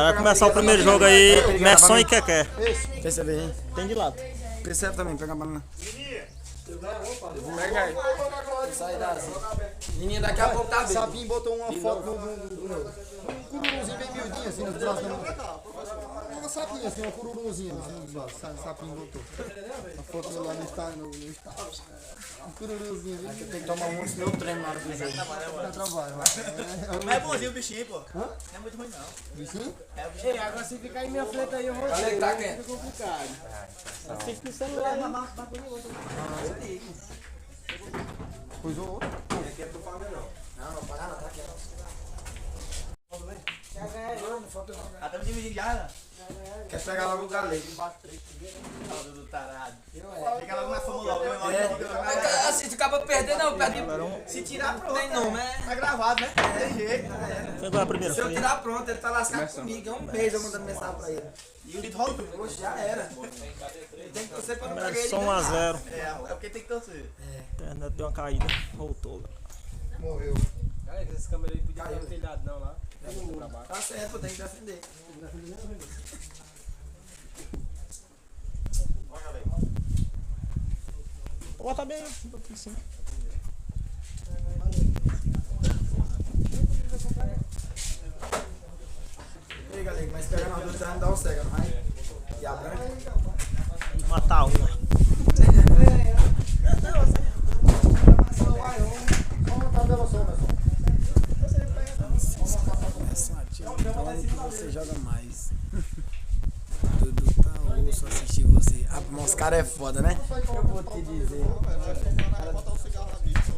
galera, vai começar o primeiro jogo aí, Messon e Keké. Percebe aí? Tem de lado. Percebe também, pega a banana. Sai daí. Menina, daqui a pouco tá bem. Sapinho botou uma foto um cururuzinho bem miudinho assim nos braços. Uma sapinha assim, uma cururuzinha assim nos braços. Sapinho botou. A foto dele lá no estado. Um cururuzinho. Tem que tomar um meu treino na hora do jogo. Dá trabalho, Mas é bonzinho o bichinho, pô. Não é muito ruim, não. bichinho? Ei, agora se ficar em minha frente aí, eu vou Olha que tá quente. fica complicado. Assiste no celular, né? Pois ou outro. Não pagar não, tá aqui. Ah, estamos dividindo já, né? Quer pegar logo o galego. Do tarado. Fica logo na Fórmula 1. Assim, se acaba perder, não, perde. Se tirar, pronto. Tem não, né? Tá gravado, né? Tem jeito. Quem foi a primeira? Se eu Foi tirar pronto, ele tá lascado comigo. É um mês eu mandando mensagem pra ele. E o Lito rola tudo. Poxa, já era. Ele tem que torcer pra não pegar ele. Messon 1-0. É porque tem que torcer. A internet deu uma caída. Voltou, galera. Morreu. Galera, essas câmeras aí podiam ter telhado não lá. Tá certo, tem que defender. Vou botar bem aqui em cima. E aí, galera, mas pegar nós dois não dá o cega, não vai? E a branca? Matar uma. Vamos botar pela sombra só. Você joga mais. Tudo tá osso assistir você. Ah, mas os caras é foda, né? Eu vou te dizer. Botar o cigarro na bicha.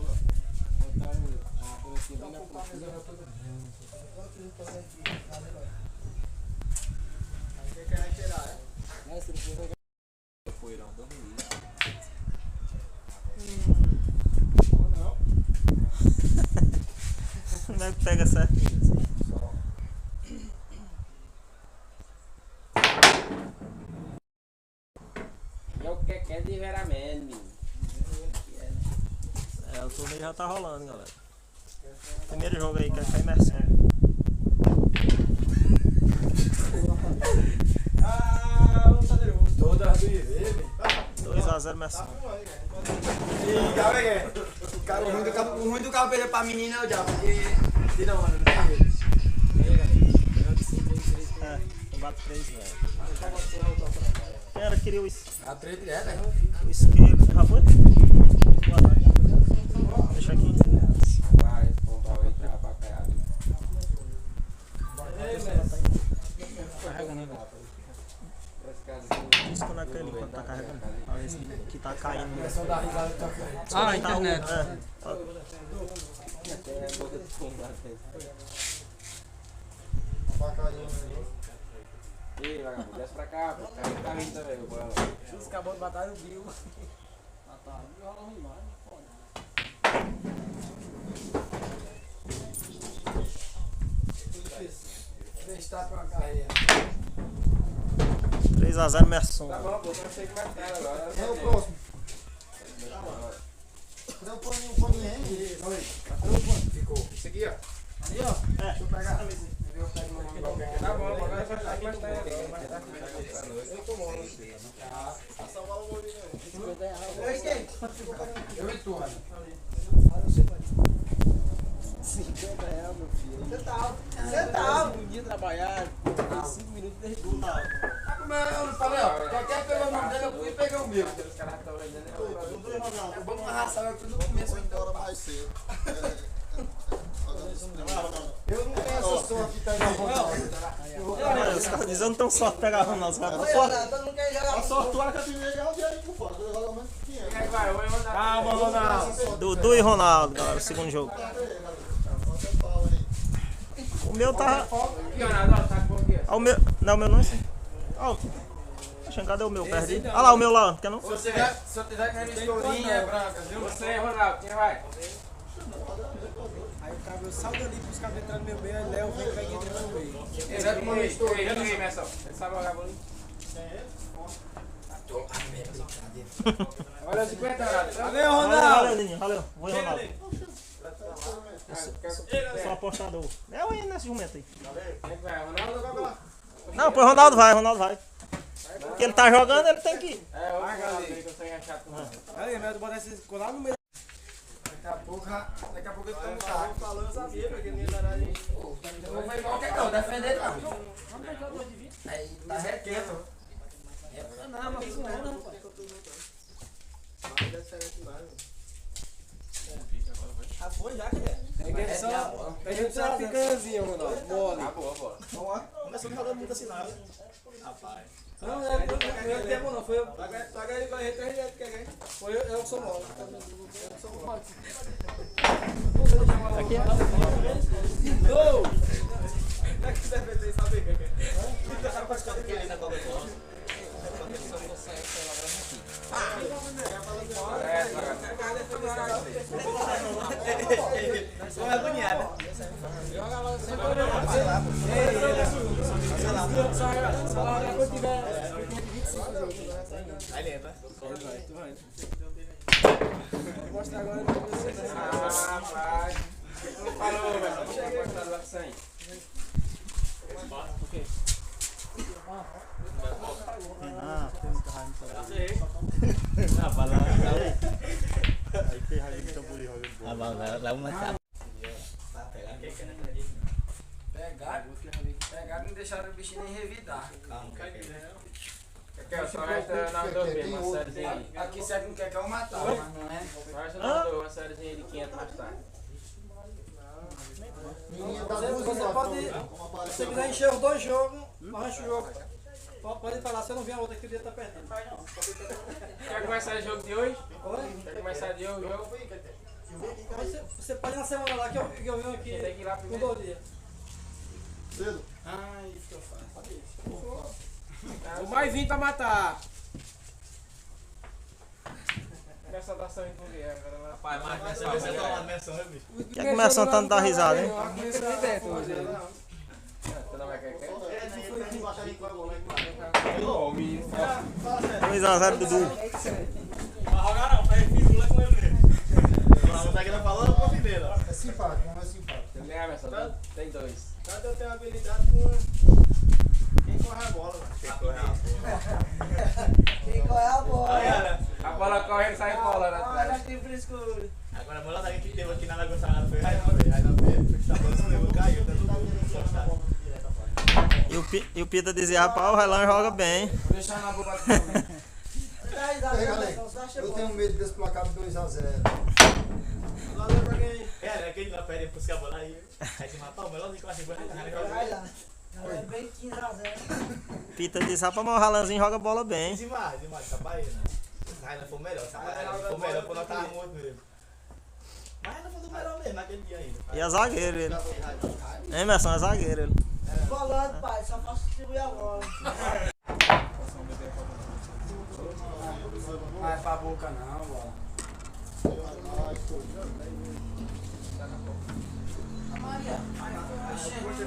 Como é que pega certinho assim? É o Keké de Veramene. É, o torneio já tá rolando, galera. Primeiro jogo aí, Keké e Messon. Todas do IV, 2-0 Messon. O ruim do carro perder pra menina é o diabo, porque tira onda, não tem jeito. É, combate 3, velho. Quem era que queria o A treta é, né? isqueiro? Já foi? Deixa aqui. Vai, comprar o entrada pra cá. Carrega, né, velho? Disco naquele enquanto tá carregando. Pra ver se que tá caindo. Só dá risada e toca. Ah, a internet. Ei, vagabundo, desce pra cá, pô. Tá vindo também, o bola. Os acabou de matar o Bill. Matar o Bill, rola ruim mais. Deixa pra uma carreira. 3-0 Messon. Tá bom, pô, não sei como é que tá agora. É o próximo. Cadê o paninho aí? Ficou. Isso aqui, ó. Ali, ó. É, deixa eu pegar. Tá bom, agora vai ficar mais tarde. Eu e tu, Rani. R$50, meu filho. Você tá. Um dia trabalhar, 5 minutos de retorno. Como eu não falei, ó. Qualquer pegou o nome dele, eu fui e peguei o meu. Os caras estão vendendo. É bom arrastar tudo no começo. Embora mais cedo. Eu não tenho essa sorte de pegar o Ronaldo. Os caras dizem, eu não tenho sorte de pegar Ronaldo. Os caras Todo mundo quer jogar. A sorte tua é que eu tive que ganhar o dinheiro por fora. Eu jogo menos que 500. Calma, Ronaldo. Dudu e Ronaldo, galera, o segundo jogo. O meu tá. Ah, o meu. Não, o meu não é assim. Ah, cadê o meu? Perdi. Ah lá, o meu lá, quer não? Se eu tiver que revisar escurinha, é branca, viu? Você, Ronaldo, quem vai? Aí o cabelo salta ali pros cabos entrando no meu meio, aí Léo vem e pega entre no meio. Ele é como estou. Eu não vi, Messon. Ele sabe jogar bola? Olha o 50, Ronaldo. Valeu, Valeu, Ronaldo! valeu, Ninho, valeu. Vou em Ronaldo. Sou apostador. É eu aí nesse jumento aí. Quem é que vai? Ronaldo ou Gabriel? Não, pois Ronaldo vai. Porque ele tá jogando, ele tem que ir. É, o Ronaldo aí que eu sou engraxado com ele. Aí, mas botar esse colar no meio. Daqui a pouco ele tá no saco. Falando, eu sabia, porque ele ia dar ali. Não foi qualquer não, defender não. Aí tá requento. Não, mas isso não, rapaz. Ah, foi já, que é? A gente só picanhazinha, mano. Mole. Boa. Começou não jogando muito assim, não. Rapaz. Não, não é tempo não. Foi eu. Paga aí com a gente, a gente quer ganhar. Foi eu que sou mole. Aqui é. Gol! É que você deve saber o que é. Você sabe quantos caras que ele na Coca-Cola? Não é agoniada. Aí lembra. Mostra agora. Rapaz. Não falou, velho. Chega aqui na laçanha. Pegaram e não deixaram o bichinho nem revidar. Aqui, ó, só resta na Aldovia, uma sériezinha aí. Aqui você não quer que eu matar, mas não é. Só resta na Aldovia, uma sériezinha de 500 mais tarde. Você pode. Se você quiser encher os dois jogos, arrancha o jogo. Pode falar, se eu não vier a outra que o dia tá perdendo. Quer começar o jogo de hoje? Oi? Quer começar de hoje o jogo? Você pode ir na semana lá que eu venho aqui Tem que ir lá com primeiro. 2 dias. Cedo. Ai, fica fácil. O mais 20 pra matar. Essa dação em Juliana, lá. Rapaz, mas você tá lá na menção, meu bicho. Que é que começam tanto dar risada, hein? Tu não vai querer? Luiz Azar Dudu. Não vai rogar não, faz firula com ele mesmo. Você aqui tá falando ou com a primeira? É simpático, não é simpático. Tem Emerson, tem dois. Cada eu tenho habilidade com. Quem corre a bola, mano? Quem corre a bola. Quem corre a bola? Aí, olha. A bola corre e sai bola, né? Olha que frescura. Agora a bola daí que teve aqui na Lagoa Salada foi Rainan B. Rainan B, porque a bola se levou, caiu, tá tudo encostado. E o Pita dizia, rapaz, o Relan joga bem. Vou deixar na boca do Pega, Ale. Eu tenho medo desse placar de 2-0. É, aquele lá pede buscar a bola aí. Aí se matar o melhorzinho que eu achei que vai jogar. É bem 15-0. Pita disse, rapaz, mas o Relanzinho joga bola bem. Demais, tá Bahia, né? Rainan foi o melhor, se a Rainan foi o melhor, quando nós tava morto mesmo. Mas Rainan foi o melhor mesmo naquele dia ainda. E é zagueiro ele. Emerson é zagueiro ele. Falando, pai, só posso distribuir a bola. Não é pra boca não, bola.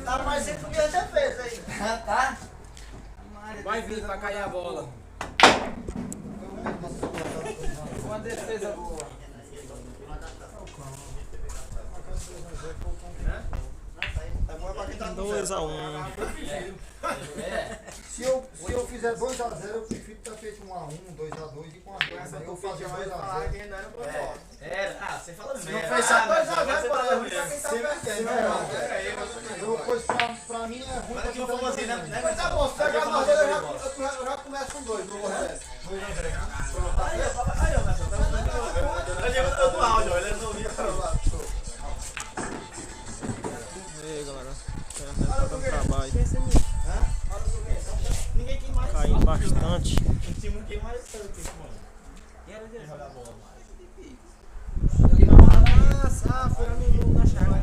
Tá parecendo que o dia ter feito aí. Tá? Vai vir pra cair a bola. Uma defesa boa. 2-1. Se eu fizer 2-0, eu prefiro ter feito 1-1, 2-2 e com a 2. Aí eu fazia 2-0. Você fala mesmo. Não fechar 2-0, para mim, pra quem tá perdendo. Pois pra mim é ruim. Aqui eu falo assim, né? Mas tá bom, se pegar uma vez, eu já começo com 2. Não vou resto. Aí, ó, eu tô no áudio, ele não ouviu. E aí, galera. Trabalho. Ninguém quem mais Caindo bastante. o time quem mais sabe que mano. E era de jogar bola mais. Foi na chácara.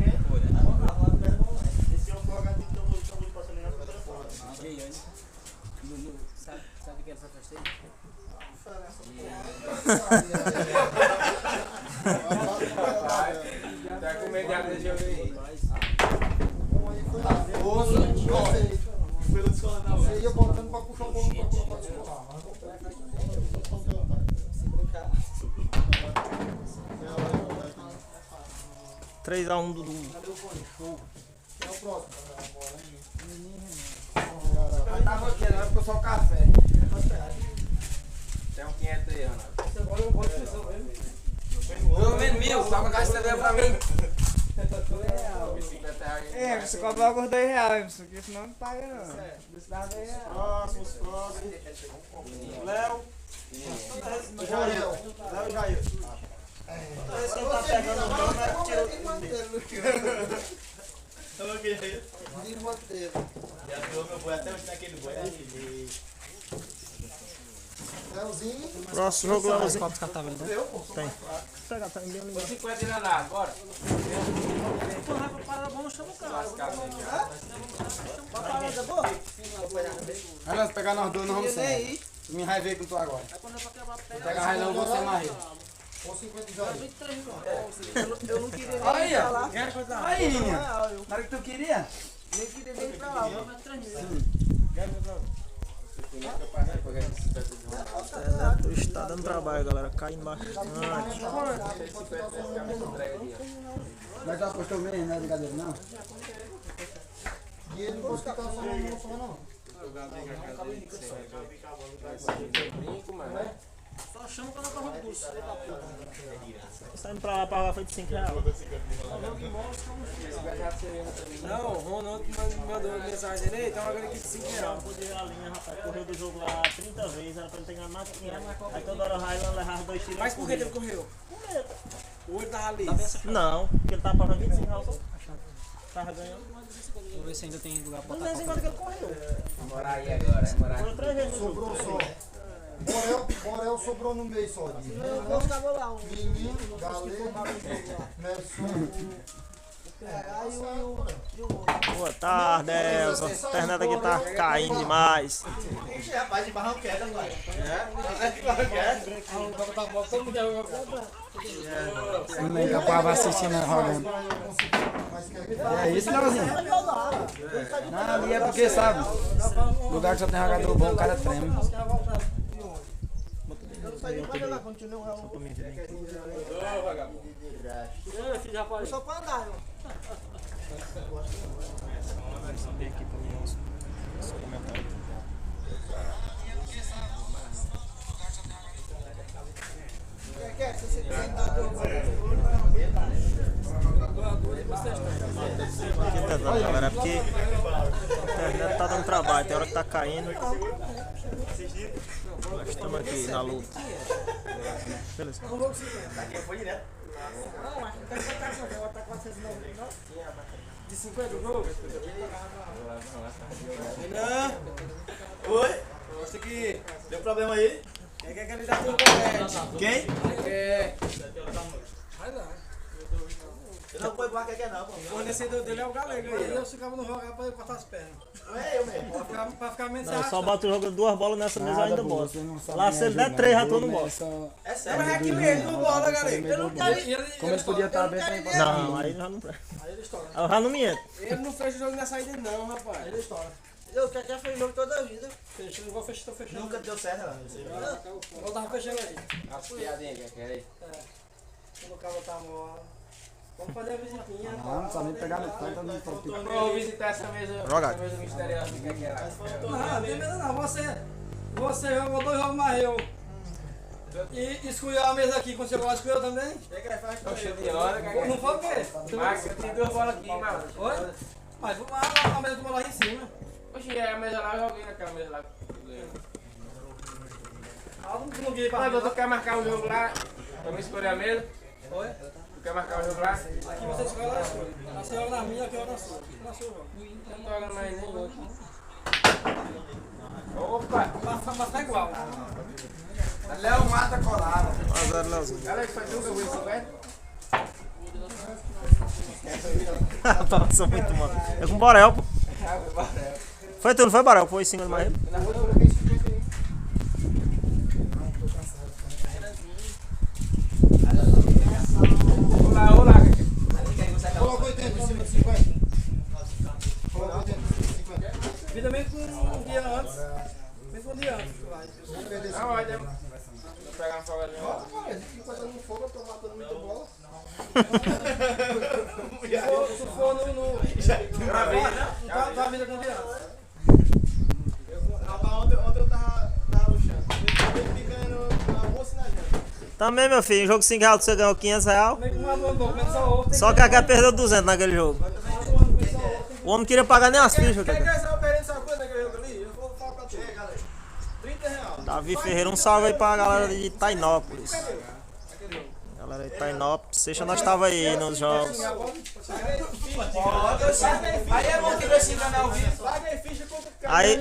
Esse é o programa que eu vou passar ali na primeira foto. Sabe quem é essa festa aí? Tá com medo de abrir jogo aí. Pelo descolar na Você ia botando pra puxar o bolo pra colocar descolar. Mas não pega. 3-1 Dudu. É o próximo. Tá só café. Tem um 500 aí, Ronaldo. Agora eu boto pressão mesmo. Pelo menos 1000, só pra gastar pra mim. É, você cobra alguns R$2, porque senão não paga não. Você dá R$2. Próximos. Léo. Jair. Léo e Jair. Esse quem tá pegando o nome é que Falou que já tirou meu boi até hoje naquele boi. Léozinho. Próximo jogo, Léozinho. Quantos catavras, né? Tem. Pega, tá bem ligado. 50 ainda dá, bora. Aí nós pegar nós dois, nós vamos sair. Me raivei com tu agora. Pega a railão, você amarrei. Com 50 já. Eu não queria nem Aí, ir pra ó. lá. Aí, Ninha. Na hora que tu queria? Nem queria nem ir pra lá. Tu está dando trabalho, galera. Caindo bastante. Mas tu apostou mesmo, não é brincadeira não? E ele não fica só não. Só chama quando eu tava no curso. Saindo pra lá, pagar foi de R$5. Não, o Ronaldo mandou mensagem ali, então agora aqui de R$5. Já podia a linha, rapaz. Correu do jogo lá 30 vezes, era pra ele ter ganhado mais de 500. Aí toda hora o Railan levava 2 tiros. Mas por que ele correu? O olho tava ali. Não, porque ele tava pagando R$25 só. Tava ganhando. Vamos ver se ainda tem lugar pra Não é igual que ele correu. Morar aí agora, é morar. Foi 3 vezes no jogo. Sobrou só. Borel sobrou no meio só. Eu vou ficar lá. Menino, Galego, Merson. Boa tarde, Elza. A internet aqui tá caindo demais. Ixi, rapaz, de barranqueta, pai. Não é capaz de assistir, né, Rogando? É isso, Leozinho? Não, ali é porque, sabe, lugar que só tem jogador bom, o cara treme. Só pra andar, irmão. Vem aqui pra mim os comentários. Galera, porque a internet tá dando trabalho, tem hora que tá caindo. Nós estamos aqui na luta. Beleza. Foi direto. De 50 o jogo? Oi? Mostra aqui. Deu problema aí? Quem quer que ele dá tudo correto? Quem? É. Eu não põe barca aqui não, pô. O fornecedor dele é o Galego Aí aí. eu ficava no jogo pra ele cortar as pernas. Não é eu mesmo. Pra ficar menos Não, só arrastado. bate o jogo 2 bolas nessa mesa Nada, ainda pô, bota. você não sabe Lá nem se ele der jogar, 3 já tô né? no bola. Só- É Mas sério. aqui mesmo, não bola, Galego. Eu não E Como ele podia estar bem pra empatar. Não, aí já não. Aí eu já não me entro. Ele não fecha o jogo na saída não, rapaz. Ele estoura. Eu quero que fez jogo toda a vida. Fechando, igual tô fechando. Nunca deu certo, não. Não sei. Eu tava fechando aí. As piadinhas que quer aí. Quando o cara tá mó. Vamos fazer a visitinha. Ah, não sabe nem pegar no canto, não pode. Vou visitar essa mesa. Joga. Essa mesa misteriosa que é lá. Não, tem medo não. Você jogou 2 jogos mais eu. E escolheu a mesa aqui quando você gosta, escolheu também? Oxe, de hora, Não foi o quê? Max, eu tenho 2 bolas aqui, mano. Oi? Mas a mesa tomou lá em cima. Oxe, é a mesa lá, eu joguei naquela mesa lá. Ah, não guiei pra Mas mim. tu quer marcar o jogo lá? Pra me escolher a mesa? Oi? Tu quer marcar o jogo lá? Aqui você escolhe lá, escolhe. Você joga na minha, aqui joga na sua. Aqui na sua jogo. Eu não tô jogando mais nenhum aqui. Opa! Mas tá igual. Léo mata colada. 1x0 Leozinho. Alex, foi tu que eu vi 50? Sou muito mano. É com o Borel, pô. Foi tu, não foi, Borel? Foi 5 mais ele? Olá. Coloca 80 em cima de 50. Coloca 80 em cima de 50. Vida meio com um dia antes. Meio com um dia antes. Vai. Vamos perder esse Não, olha. Vou pegar uma folgadinha. Cara, enquanto eu não fogo, eu tô matando muita bola. Se for no. Gravei. Tá a vida com um dia antes. Também, meu filho, em jogo de 5 reais você ganhou 500 reais. Nem que não abandou, menos só outro. Só que a perdeu 200 naquele jogo. O homem não queria pagar nem as fichas. Quer essa oferência, sabe quanto é que eu ali? Eu vou falar pra tu. Galera. 30 reais. Davi Ferreira, um salve aí pra galera de Tainópolis. Galera de Tainópolis, sexta nós tava aí nos jogos. Aí é bom que vai xingar na ao vivo. Paga aí ficha contra o cara. Aí,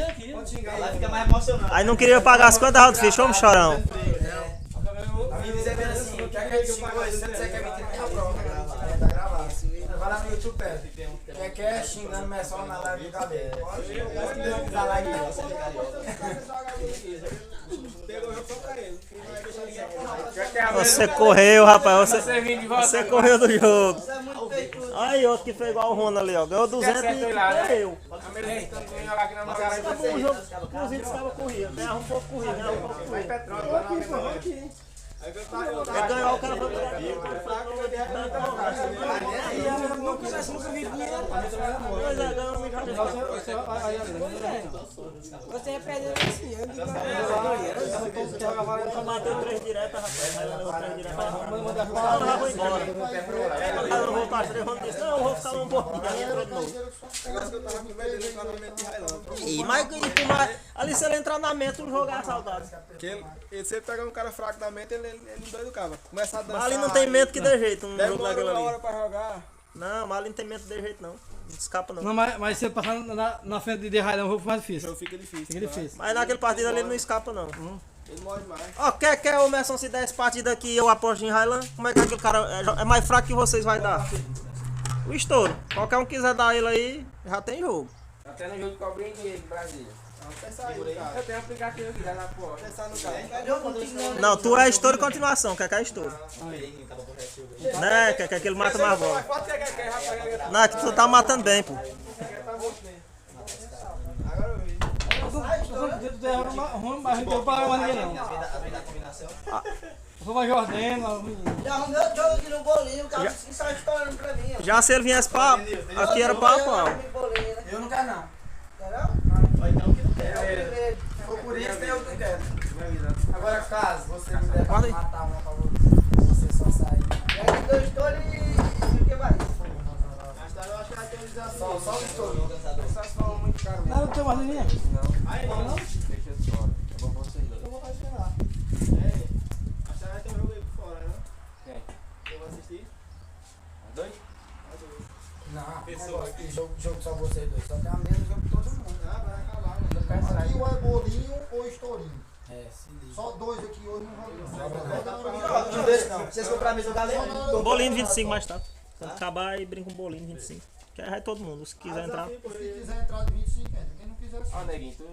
Lá fica mais emocionante. aí não queria pagar as 50 reais de ficha, vamos chorão. Me dizer bem assim, quer que eu pague hoje? Você quer 20 reais? Tá gravado. Vai lá no YouTube, perto. Quer xingando, mas só na live do cabelo. Pode dar like. Pegou o jogo só pra ele. Você correu, rapaz, você correu do jogo. Aí, outro que fez igual o Rona ali, ó. Ganhou 200 e correu. Acabou o jogo, inclusive estava correndo. Ganhava um pouco corrido, ganhava um pouco corrido. Ele ganhou, o cara foi pegar aqui. Pois é, ganhou um milhão de reais. Você é perdendo assim, eu digo. Bateu 3 diretas, rapaz. Aí levou 3 diretas. Eu já vou embora. Eu vou para 3 rondas. Disse, não, eu vou ficar um pouquinho. Aí entrou de novo. Ih, mas ali se ele entrar na mente, o jogo é saudade. Ele sempre pega um cara fraco na mente, ele não doido do cara. Começa a dançar. Mas ali não tem mente que dê jeito. Um jogo daquele Demora uma ali. hora pra jogar. Não, mas ali não tem mente que dê jeito, não. Não escapa, não. Não, mas se ele passar na frente de Railão, o jogo mais O difícil. jogo fica difícil. Fica difícil. Mas naquele partido ali ele não escapa, não. Ele morre mais. Ó, quer o Merson se der esse partido aqui eu aposto em Highland? Como é que aquele cara é mais fraco que vocês vai dar? O estouro. Qualquer um quiser dar ele aí, já tem jogo. Até no jogo de cobrinha de Brasília. Pensar aí, cara. Eu tenho um aplicativo aqui, dá na porta. Pensar no cara. Não, tu é estouro e continuação, quer que é estouro. Né, quer que ele mata mais bola. Quanto que é, rapaz? Não, é que tu tá matando bem, pô. Agora eu vi. Tu é ruim, mas não tem para mais ninguém, não. Eu vou mais Jordano, Já arrumei o jogo aqui no bolinho, o cara que sai estourando pra mim. Já se ele viesse pra... Aqui era pau a pau. Eu não quero não. Entendeu? Foi por isso que eu não quero. Agora caso você me der pra Guarda aí. matar uma pra você só sair. E aí, 2 touros e o que mais? Só o estouro. Só se falou muito caro mesmo. não tem mais ninguém. Aí não. Deixa eu fora. É bom vocês dois. Eu vou fazer lá. Acho que vai ter um jogo aí por fora, né? Quem? Eu vou assistir. Dois? Não, Pessoa. aqui, jogo só vocês dois. Só tem a mesma jogo todo mundo. Ah, vai acabar, mano. Aqui ou é bolinho ou estourinho. É, se liga. Só 2 aqui hoje não Vocês compraram a mesma galera? Bolinho de 25 mais tarde. Quando acabar aí brinca um bolinho de 25. Que aí vai todo mundo, se quiser entrar. Se quiser entrar de 25, entra. Quem não quiser, Ó, neguinho, tu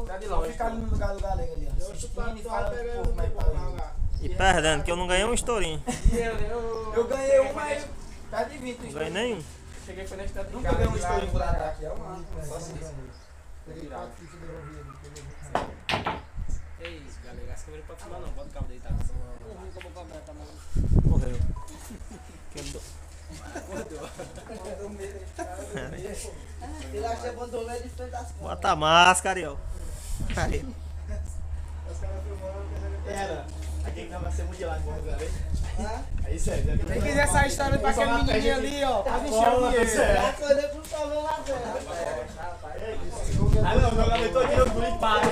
tá de Vou longe. ficar ali no lugar do galego ali, ó. Eu chuto pra Assistindo e tu, falando pega como é que tá o jogo. E perdendo, que eu não ganhei um estourinho. Eu ganhei um, mas tá de 20. Não ganhei nenhum. Cheguei foi na estrada de Nunca casa. ganhei um estourinho por ataque. É uma. Só assim. peguei 4 fichas e devolvi ele. É isso, galera. Essa câmera pode filmar não. Bota o cabo deitado. Morreu. Quebrou. Ele acha que abandonou ele de frente das câmeras. Bota a máscara aí, ó. Aí. Era. Aqui vai ser muito gelado, vamos ver. Aí, sério. Quem quiser essa história pra aquele menininho ali, ó. Pode encher o dinheiro. Já acordei pro salão lá dentro. Ah, não, o jogador todinho eu fui para.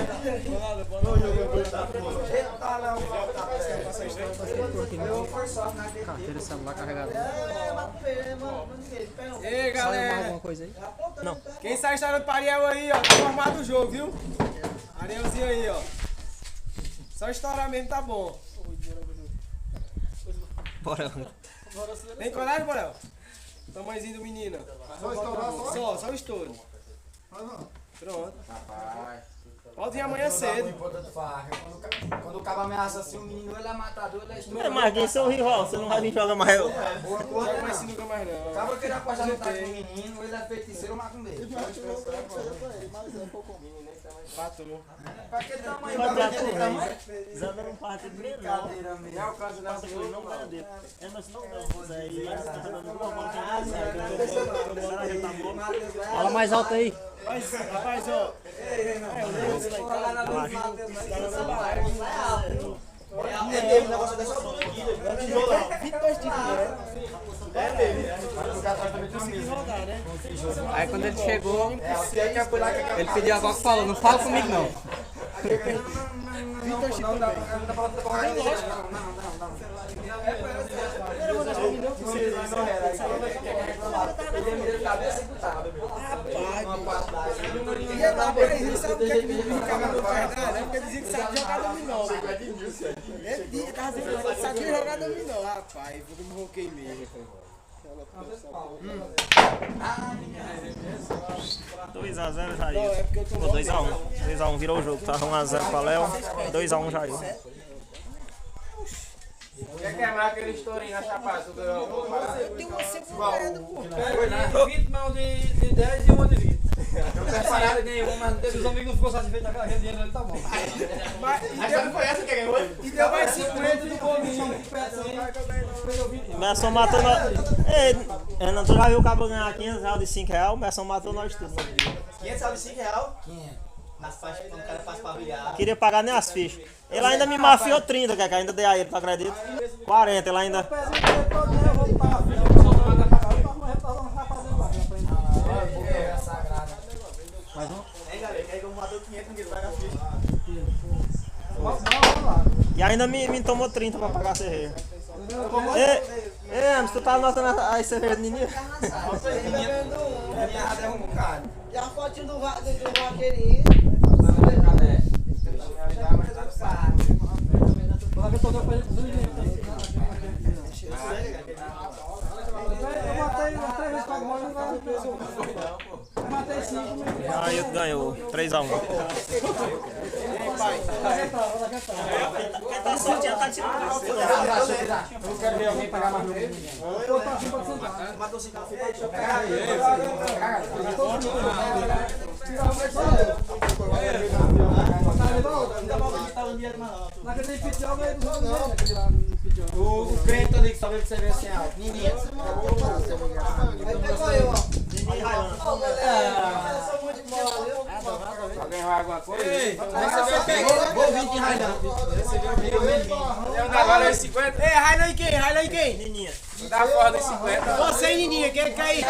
Carteira, celular carregado. Ei, galera. Coisa aí? Não. Quem sai estourando para Ariel aí, ó. Tá formado o jogo, viu? Arielzinho aí, ó. Só estourar mesmo tá bom. Bora. Tem coragem, Borel? Tamanhozinho do menino. Só estourar só? Só o estouro. Não. Pronto. Rapaz. Pode vir amanhã cedo. Quando o cabo ameaça assim, o menino ele é matador, ele é É, estouro. Marquinhos, seu rival, você não vai vir jogar mais eu. Não joga mais sinuca mais não. Acaba querendo apostar no taco do menino, ele é feiticeiro, mata um dele. Pato. Pra que tamanho? Vai Pra dar que tamanho? Zé não parte de menor. Brincadeira, mesmo. É o caso da Ele não ganha dele. É, mas não ganha. Zé, e ele tá dando uma bola que Fala mais alto aí. Rapaz, ó. É mesmo, o negócio dessa altura aqui, né? É tijolão. 22 dias, né? É mesmo. Aí quando ele chegou, ele pediu a Coca e falou, não fala comigo não. Não dá pra falar. E é lá, ele sabe o que é que o Ricardo faz, né? Porque dizia que sabia jogar dominó. Ele tava dizendo que sabia jogar dominó, rapaz. Eu me roquei mesmo. 2x0 Jair. Ficou 2x1. 2x1 virou o jogo. Tava 1x0 pra Léo. 2x1 Jair. Quer quebrar aquele estourinho na chapada? Eu tenho uma segunda, Pega 20 mãos de 10 e uma de 20. eu preparado nenhum, mas não Se os teve. amigos não ficou satisfeitos com aquele dinheiro, ele tá bom. Mas não foi essa que ganhou? E deu mais 50 do bolinho, perto aí. Merson matou nós. Ei, Renan, tu já viu o cabo ganhar 500 reais de 5 reais? O Merson matou nós tudo. 500 reais de 5 reais? Nas faixas que o cara faz pra bilhar. Queria pagar nem as fichas. Ele ainda me mafiou 30, que ainda dei a ele, tu acredita? 40, ele ainda. Hein, galera? Quer que eu matou 500, ninguém vai na ficha. E ainda me tomou 30 pra pagar a cerveja. Ei, Emerson, tu tá anotando as cervejas de Nininha? E a fotinho do vaqueirinho. Eu matei 3 vezes com a bola e não pesou. Eu matei 5. Aí ganhou, 3x1. Quem tá sorteando tá tirando. Eu quero ver alguém pagar mais no Matou 5 reais. Deixa eu pegar aí. Naquele tem pitão, mas não. O crente ali que só veio de cerveja sem álcool. Ninguém. Aí pegou eu, ó. Alguém vai alguma coisa? Vou vir de Rainan. Agora é 50. Ei, Rainan e quem? Rainan e quem? Nininha. Dá a corda em 50. Você e Nininha, quem quer ir?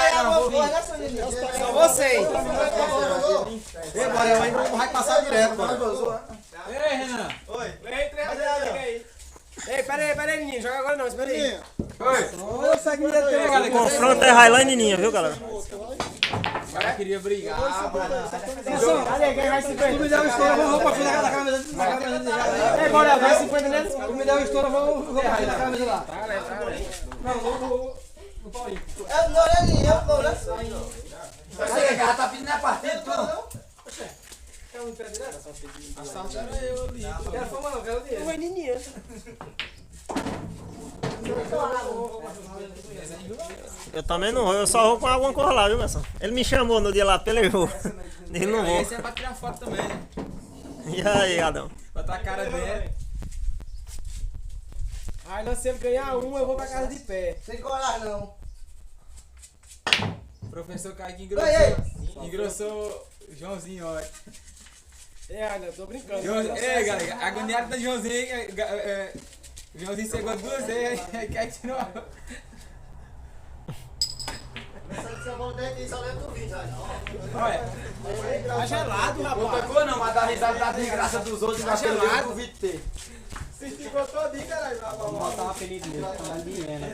Só você. Ei, Maria, aí vai passar direto, mano. Ei, Renan. Oi. Vem, 3 aí. Ei, pera aí, Nininha. Joga agora não, espera aí. O confronto é Railan e Nininha, viu, galera? O cara queria brigar. Cadê? Quem vai 50? Tu me deu o estouro, eu vou pra fila da camisa dele. Ei, Borel, vai 50 nele? Tu me deu o estouro, eu vou pra fila da camisa lá. Não, no Paulinho. Não é ali, eu vou, né? Você já tá pedindo a partida, tu? Quer um pé direto? Quero fama não, quero dinheiro. Foi Nininha. Eu também não vou, eu só vou com alguma coisa lá, viu, Merson? Ele me chamou no dia lá, pelejou. Ele não vou. Esse é pra tirar foto também, né? E aí, Adão? Botar a cara dele. Aí nós sempre ganhar um, eu vou pra casa de pé. Sem colar, não. O professor Kaique Ei, engrossou o Joãozinho, ó. Olha, eu tô brincando. Ei, galera, a agoniada da Joãozinho, o Joãozinho chegou 2 vezes, aí Kaique tirou. Olha, tá gelado, rapaz. Não tocou não, mas dá risada da desgraça dos outros. Tá gelado. Do VT. Se ficou todinho, caralho. Vamos botar um apelido dele, chamando de Renan.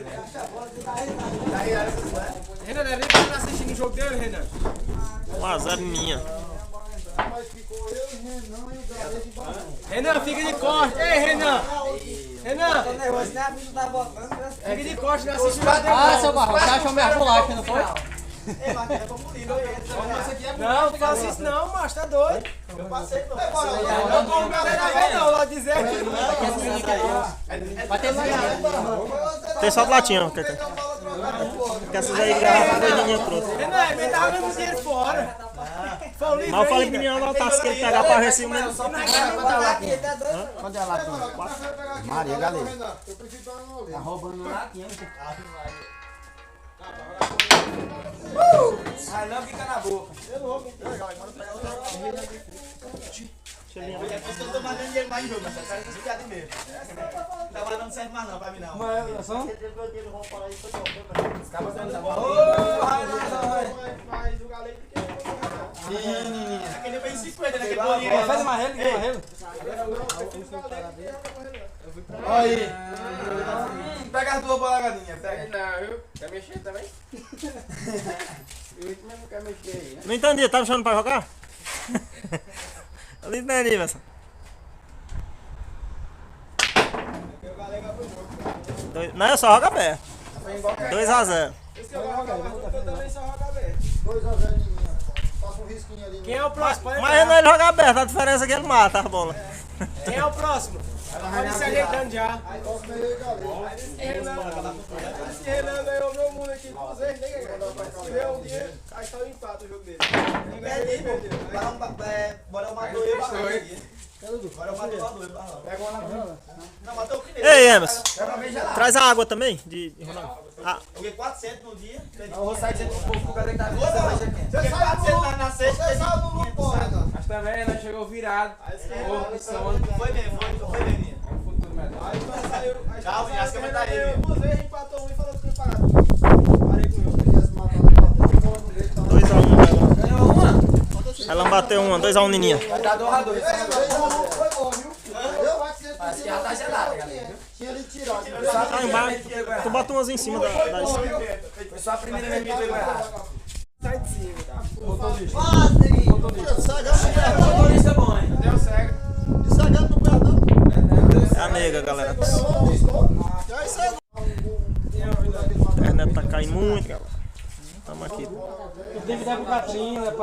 Renan, não é nem pra estar assistindo o jogo dele, Renan? 1x0 Nininha. Renan, fica de costas. Ei, Renan. Renan. Fica de costas, não assiste o jogo dele. Ah, seu Barrão, você achou minha bolacha, não foi? Não, não faça isso não, macho, tá doido. Eu passei, não. Não como galera vez não, lá dizer. Vai ter mais. Tem só de latinha, Keke. Porque essas aí garrafas da Nininha trouxe. Renan, ele tava dando dinheiro fora. Mas eu falei que Nininha não voltasse, que ele pegar pra receber mesmo. Quanto é a latinha? Maria, galera. Tá roubando latinha. Aí não fica na boca. É por isso que eu não tô mais dando dinheiro mais em jogo, mas eu quero ficar de mesmo. Não tá mais dando certo mais não, pra mim não. Mas só? Você teve meu dinheiro, vamos falar isso aqui, Os cabas estão na bola. Mas o galego que é. Aquele foi em 50, né? Aquele bolinho aí. Faz amarelo, ninguém amarelo. Olha aí. Pega as duas bolas, galinha. Pega. Não, viu? Quer mexer também? Eu mesmo não quero mexer aí, né? Não entendi, tá me chamando pra jogar? Eu não entendi, mas. Não, eu só jogo aberto. 2x0. Eu também só jogo aberto. 2x0 em mim. Faça um risquinho ali. Quem é o próximo? Pode Mas não ele joga aberto, a diferença é que ele mata a bola. Quem é o próximo? Pode se ajeitando já. Próximo aí, galera. Esse Renan ganhou meu mundo aqui com vocês, nem ganhou. Se der um dia, aí está o empate o jogo dele. Perde aí, pô. Bora eu matou ele, barrão aqui. Bora eu matou o dois, barrão. Pega uma na frente. Não, matou o primeiro. Ei, Emerson, Pega uma vez gelada. traz a água também de Ronaldo. Ah, Eu joguei 400 no dia. Eu vou sair dizendo pro povo que o galera tá vindo. Eu joguei 400 na sexta. Você sai do grupo, porra. Mas também nós chegou virado. Foi mesmo, foi mesmo. É um futuro melhor. Aí só saiu. Tchau, Vinhas, que vai tá aí. Você empatou um e falou que tinha pagado. Parei com ele. 2x1, Relão. Ganhou uma? Relão bateu uma, 2x1, Nininha. Vai dar 2x2. Foi bom, viu? Acho que já tá gelada, galera. Tinha ali tirado. Tá embaixo. Tu bota umas em cima da esquerda. Foi só a primeira vez que pegou errado. Sai de cima. Motorista bom, hein? Deu cego. É a nega, galera. A internet tá caindo muito, galera. Tamo aqui. Tem que dar pro Catrina,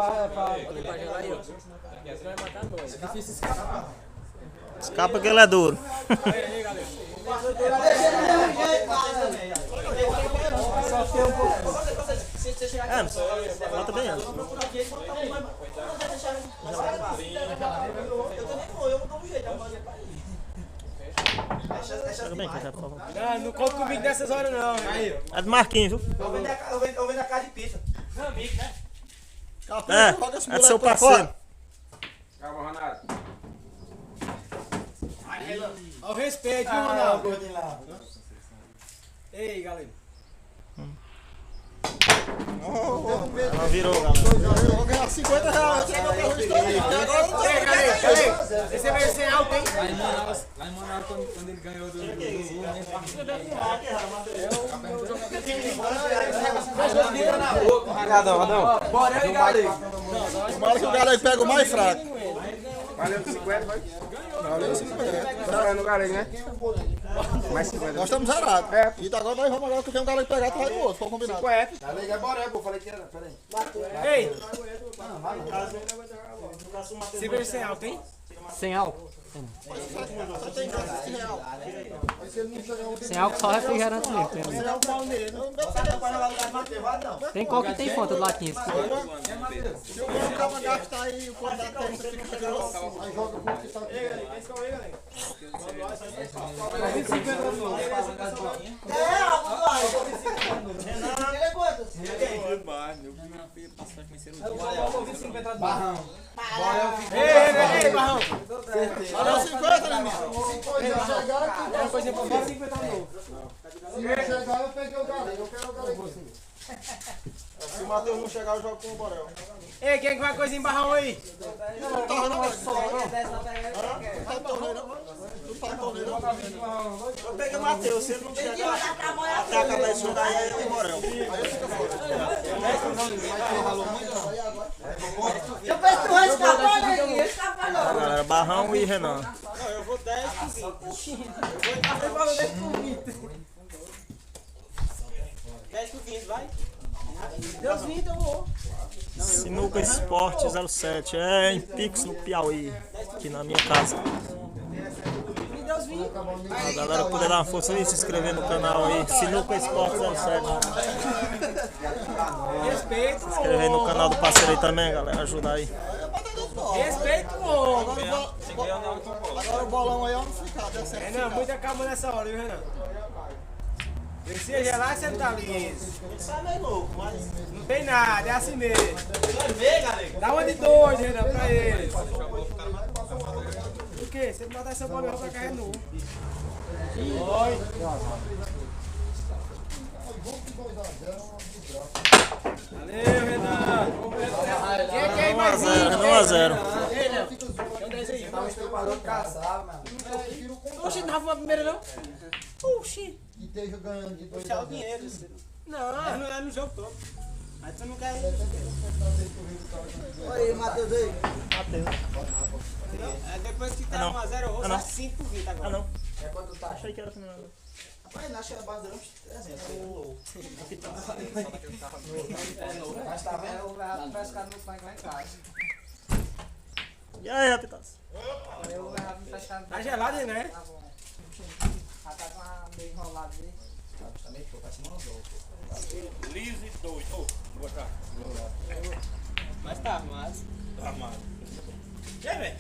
Escapa que ele é duro. Emerson, bota bem, Emerson. Pega bem, por favor. Não conta comigo nessas horas não. É do Marquinhos, viu? Eu vendo a cara de pizza. É do seu parceiro. Calma, Ronaldo. Ao respeito, viu, Ronaldo? Ei, galera. Ela virou, galera. Eu vou ganhar 50 reais. Esse vai ser alto, hein? Lá em Manaus, quando ele ganhou do Bora aí, galera. Tomara que o galera pega o mais fraco. Valeu 50, vai? Valeu 50. Tá ganhando o galego, né? Mais 50. Nós estamos zerados. E agora nós vamos agora que tem um galera pegar, tu vai no outro, foi combinado. 50. Galera, é boré, pô. Falei que era. Pera aí. Ei! Esse vai ser alto, hein? Sem álcool? Só tem 15 reais. Mas se ele não chegar um Sem álcool só refrigerante mesmo. Tem coca e tem Fanta do latinha. Se o meu acaba gastar aí, o povo da terra fica grosso. Aí joga com o que tá aqui. Barrão. Ei, Barrão! Valeu 50, né, menino? Se eu chegar aqui, É uma coisa pra mim, 50 novo. se eu chegar, eu peguei o galera. Eu quero o galera. Se o Matheus não chegar, eu jogo com o Borel. Ei, quem é que vai coisa em Barrão aí? Não tá não, velho. Não tá torneio, não. Não tá torneio, não. Eu peguei o Matheus, se ele não chegar até acabar esse jogo aí, é o Morel. Aí fica fora. Eu penso que tu vai escapar, né? Escapa não. Galera, Barrão e Renan. Eu vou 10 por 20. 10 por 20, vai. Deus 20, eu vou. Sinuca Esporte 07. É em Pix no Piauí. Aqui na minha casa. Deus 20. A galera poder dar uma força aí, se inscrever no canal aí. Sinuca Esporte 07. Respeito, Se inscrever no canal do parceiro aí também, galera. Ajudar aí. Respeito, Agora o bolão aí é onde ficar. Renan, muita calma nessa hora, viu, Renan? Descia gelar e você tá liso. Não tem nada, é assim mesmo. Dá uma de dois, Renan, pra eles. quê? Se ele matar essa bola, eu vou pra carregar no. Valeu, Renan. Quem é mais 1x0. Tá um estrupador caçado, mano. Oxi, não foi a primeira não? Oxi. E esteja ganhando de 2 Puxar o dinheiro. Não, é no jogo todo. Aí você não quer ir. Olha aí, Matheus aí. É, depois que tá 1x0, eu vou usar 5 por 20 agora. Ah, não. É quanto tá? Achei que era final. Rapaz, na Chela base uns 300. Mas tá vendo o pescado no flanco lá em casa. E aí, Rapitas? Eu levava no pescado. Tá gelado, né? Tá bom. Já tá com a meio enrolado ali. Lise 2. Ô, vou botar. Mas tá armado. Armado. E aí, velho?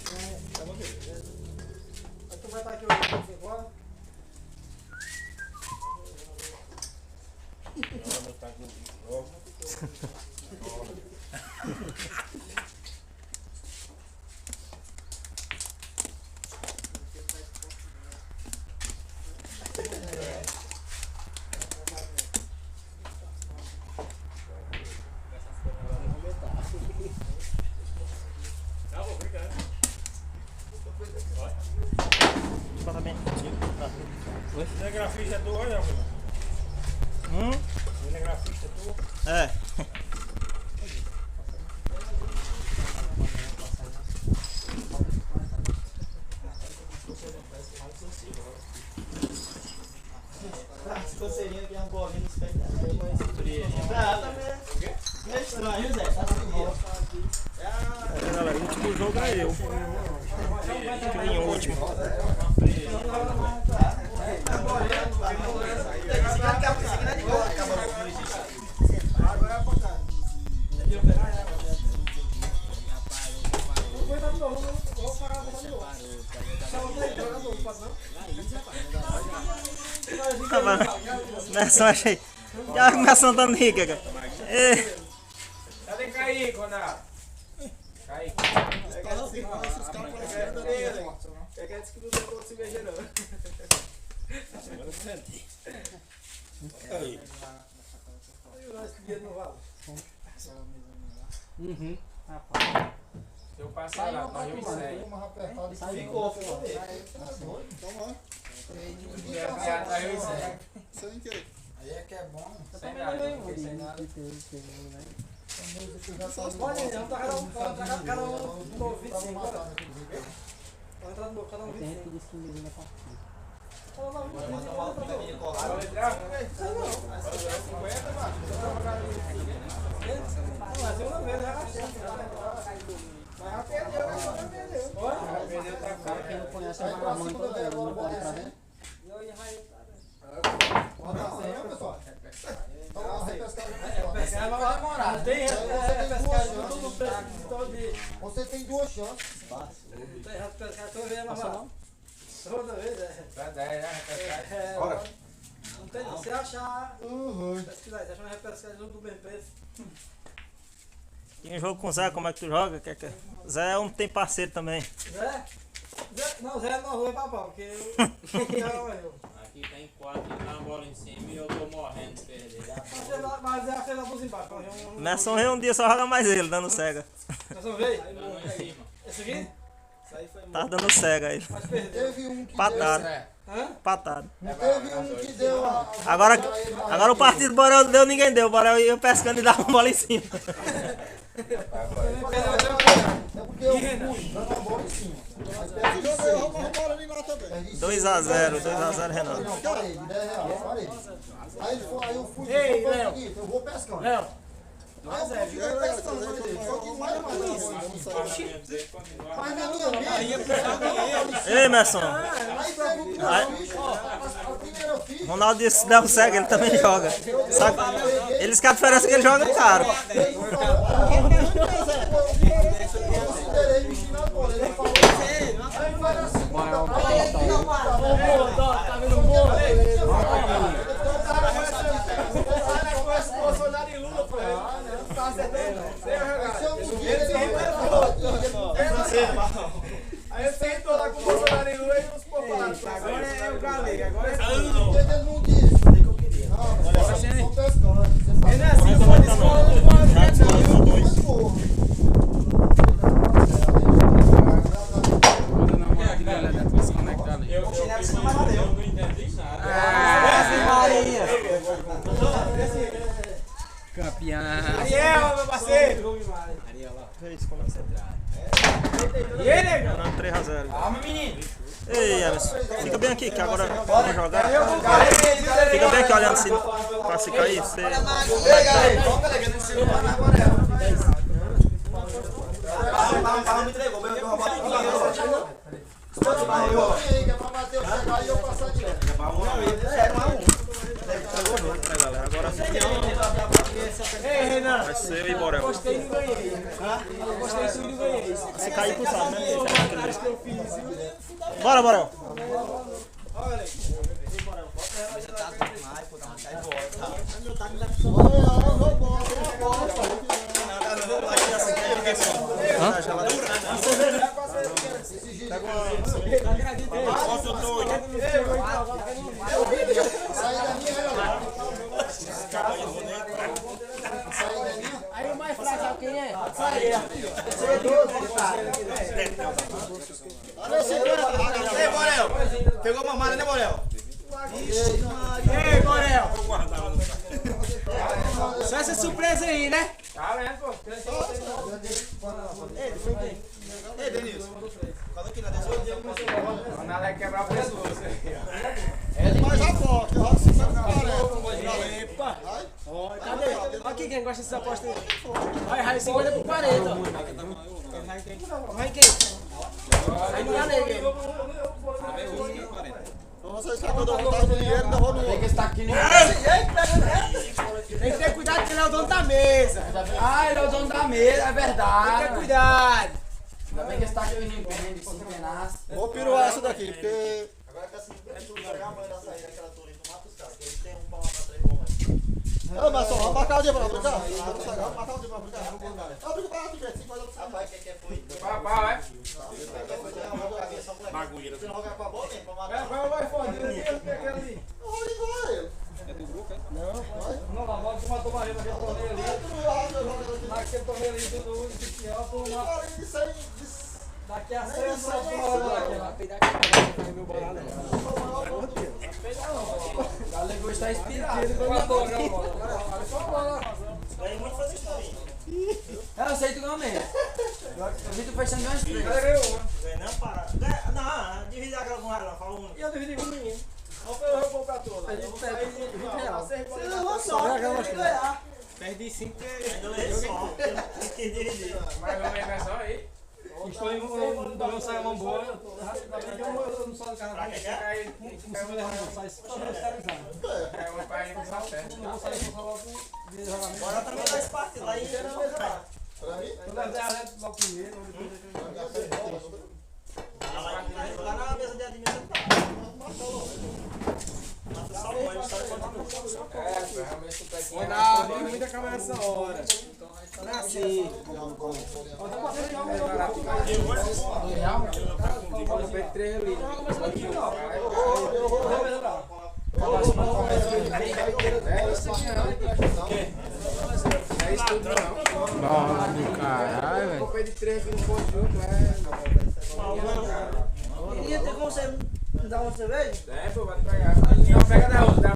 Tá bom, beleza. Aí tu vai estar aqui hoje agora? Bota bem. Cinegrafista é tu, olha, cinegrafista é tu. É. Esse coceirinho aqui é um bolinho no espectador. Tá, também. É estranho, Zé. Tá assim. É, galera, o último jogo é eu. Quem é o último? Tá bom. Começou, achei. Já começando a niga, cara. Cadê Caí, Conar? Caí. É que é que não tem como se mexer, não. Aí. Uhum. Se eu passar lá, tá eu sei. Ficou. Aí é que é bom. Sem nada. Pode ir, não tá cada um 25, bora. Vai entrar no cada um 25. Quem não conhece a mãe toda, não pode trazer. Você tem 2 chances. Toda vez, é. Bora. Não tem, se achar. Pesquisar, se achar uma repescagem junto do bem preço. Tem jogo com o Zé, como é que tu joga? Zé é um tem parceiro também. Zé? Não, Zé não vou pra pau, porque eu. Aqui tem 4 e tá a bola em cima e eu tô morrendo de perder. Mas Zé fez a luz embaixo. Messon Rei um dia só joga mais ele, dando cega. Messon Rei? Tá lá em cima. Esse aqui? Isso aí foi Tá dando cega aí. Mas perdeu. Teve um que Patado. Hã? Patado. Teve um que deu a. Agora o partido do Borel não deu, ninguém deu. O Borel ia pescando e dava uma bola em cima. É porque eu fui dando a bola em cima. Mas perde de 2x0, Renato. Não, parei, de 10 reais, parei. Aí eu fui, Ei, foi o Léo. seguinte, eu vou pescando. Léo. Aí eu fiquei pescando, só que mais mas na minha vez, Ei, Messon. aí teve um bicho, a primeira ficha, Ronaldo disse que não cega, ele também joga. Sabe? Eles que a diferença é que ele joga caro. eu considerei mexer na bola, ele falou aí vai assim, Tá vendo o bolo? Bolsonaro e Lula, pô. Tá acertando. se eu não vir, ele vai Aí eu sentou lá com o Bolsonaro. Ganhando 3x0. Calma, menino. Ei, Emerson, fica bem aqui que agora vamos jogar. Fica bem aqui olhando assim pra se cair. Você... Me entregou, mas eu tô roubando tudo. É pra Matheus chegar e eu passar direto. Agora Ei, Renan. vai ser eu e Borel. Gostei e não ganhei. Gostei e não ganhei. Se cair pro sabe, né? Acho que eu fiz. Bora, Borel. Aí o mais fraco, sabe quem é? Ei, Borel! Pegou a mamada, né, Borel? Ei, Borel! Só essa surpresa aí, né? Ei, Denilson. Fala aqui na desculpa. Mas a foto, eu acho que você não Cadê? Olha aqui quem gosta dessa aposta aí. Vai, Raio 50 por 40. Vai quem? Vai no nele. Vocês sabem quando eu vou dar dinheiro, ainda vou no outro. Tem que estar aqui no... Tem que ter cuidado que ele é o dono da mesa. Ah, ele é o dono da mesa, é verdade. Tem que ter cuidado. Ainda bem que está aqui de 5 pedaços. Vou piruar essa daqui, porque... Agora que assim, tu pegar a mãe da saída daquela turista, não mata os caras, que eles têm um pau lá pra 3 momentos. Ô, mas só, vamos marcar o dia pra brincar? Vamos marcar o dia pra brincar? Vamos brincar pra aqui, gente. 5 horas pra Rapaz, quem quer foi? Papai, Bagulho. Você não jogar pra bola, nem pra matar. Vai foder ali. Eu vou igual ele. Não, a bola que matou o Marinho naquele torneio ali. Naquele torneio ali do oficial, daqui a 6 horas. O Galego está inspirado. Ganhei muito fazer isso aí. Eu sei tu ganhou mesmo. Eu vi tu fechando umas 3. Ganhei não, para. Não, divide aquela com ela, fala um. E eu dividi com o menino. Eu vou pra toda. Eu vou sair de R$20. Perdi 5. Eu ganhei só. Tem que dividir. mas vamos ver só aí. Estou em um saia mão boa. Eu não saio do carro. Aí, Sai o pai não sabe certo. Eu vou sair só logo de jogamento. Agora também dá esse partido aí. Eu levei a reta logo primeiro. Lá na mesa de admissão tá. Não, tem muita câmera nessa hora. Não é assim. Eu peguei 3 ali. É isso tudo não. Bola do caralho, velho. Eu perdi 3 aqui no conjunto, Queria ter como você me dar uma cerveja? É, pô, vai pegar. Não, pega da outra.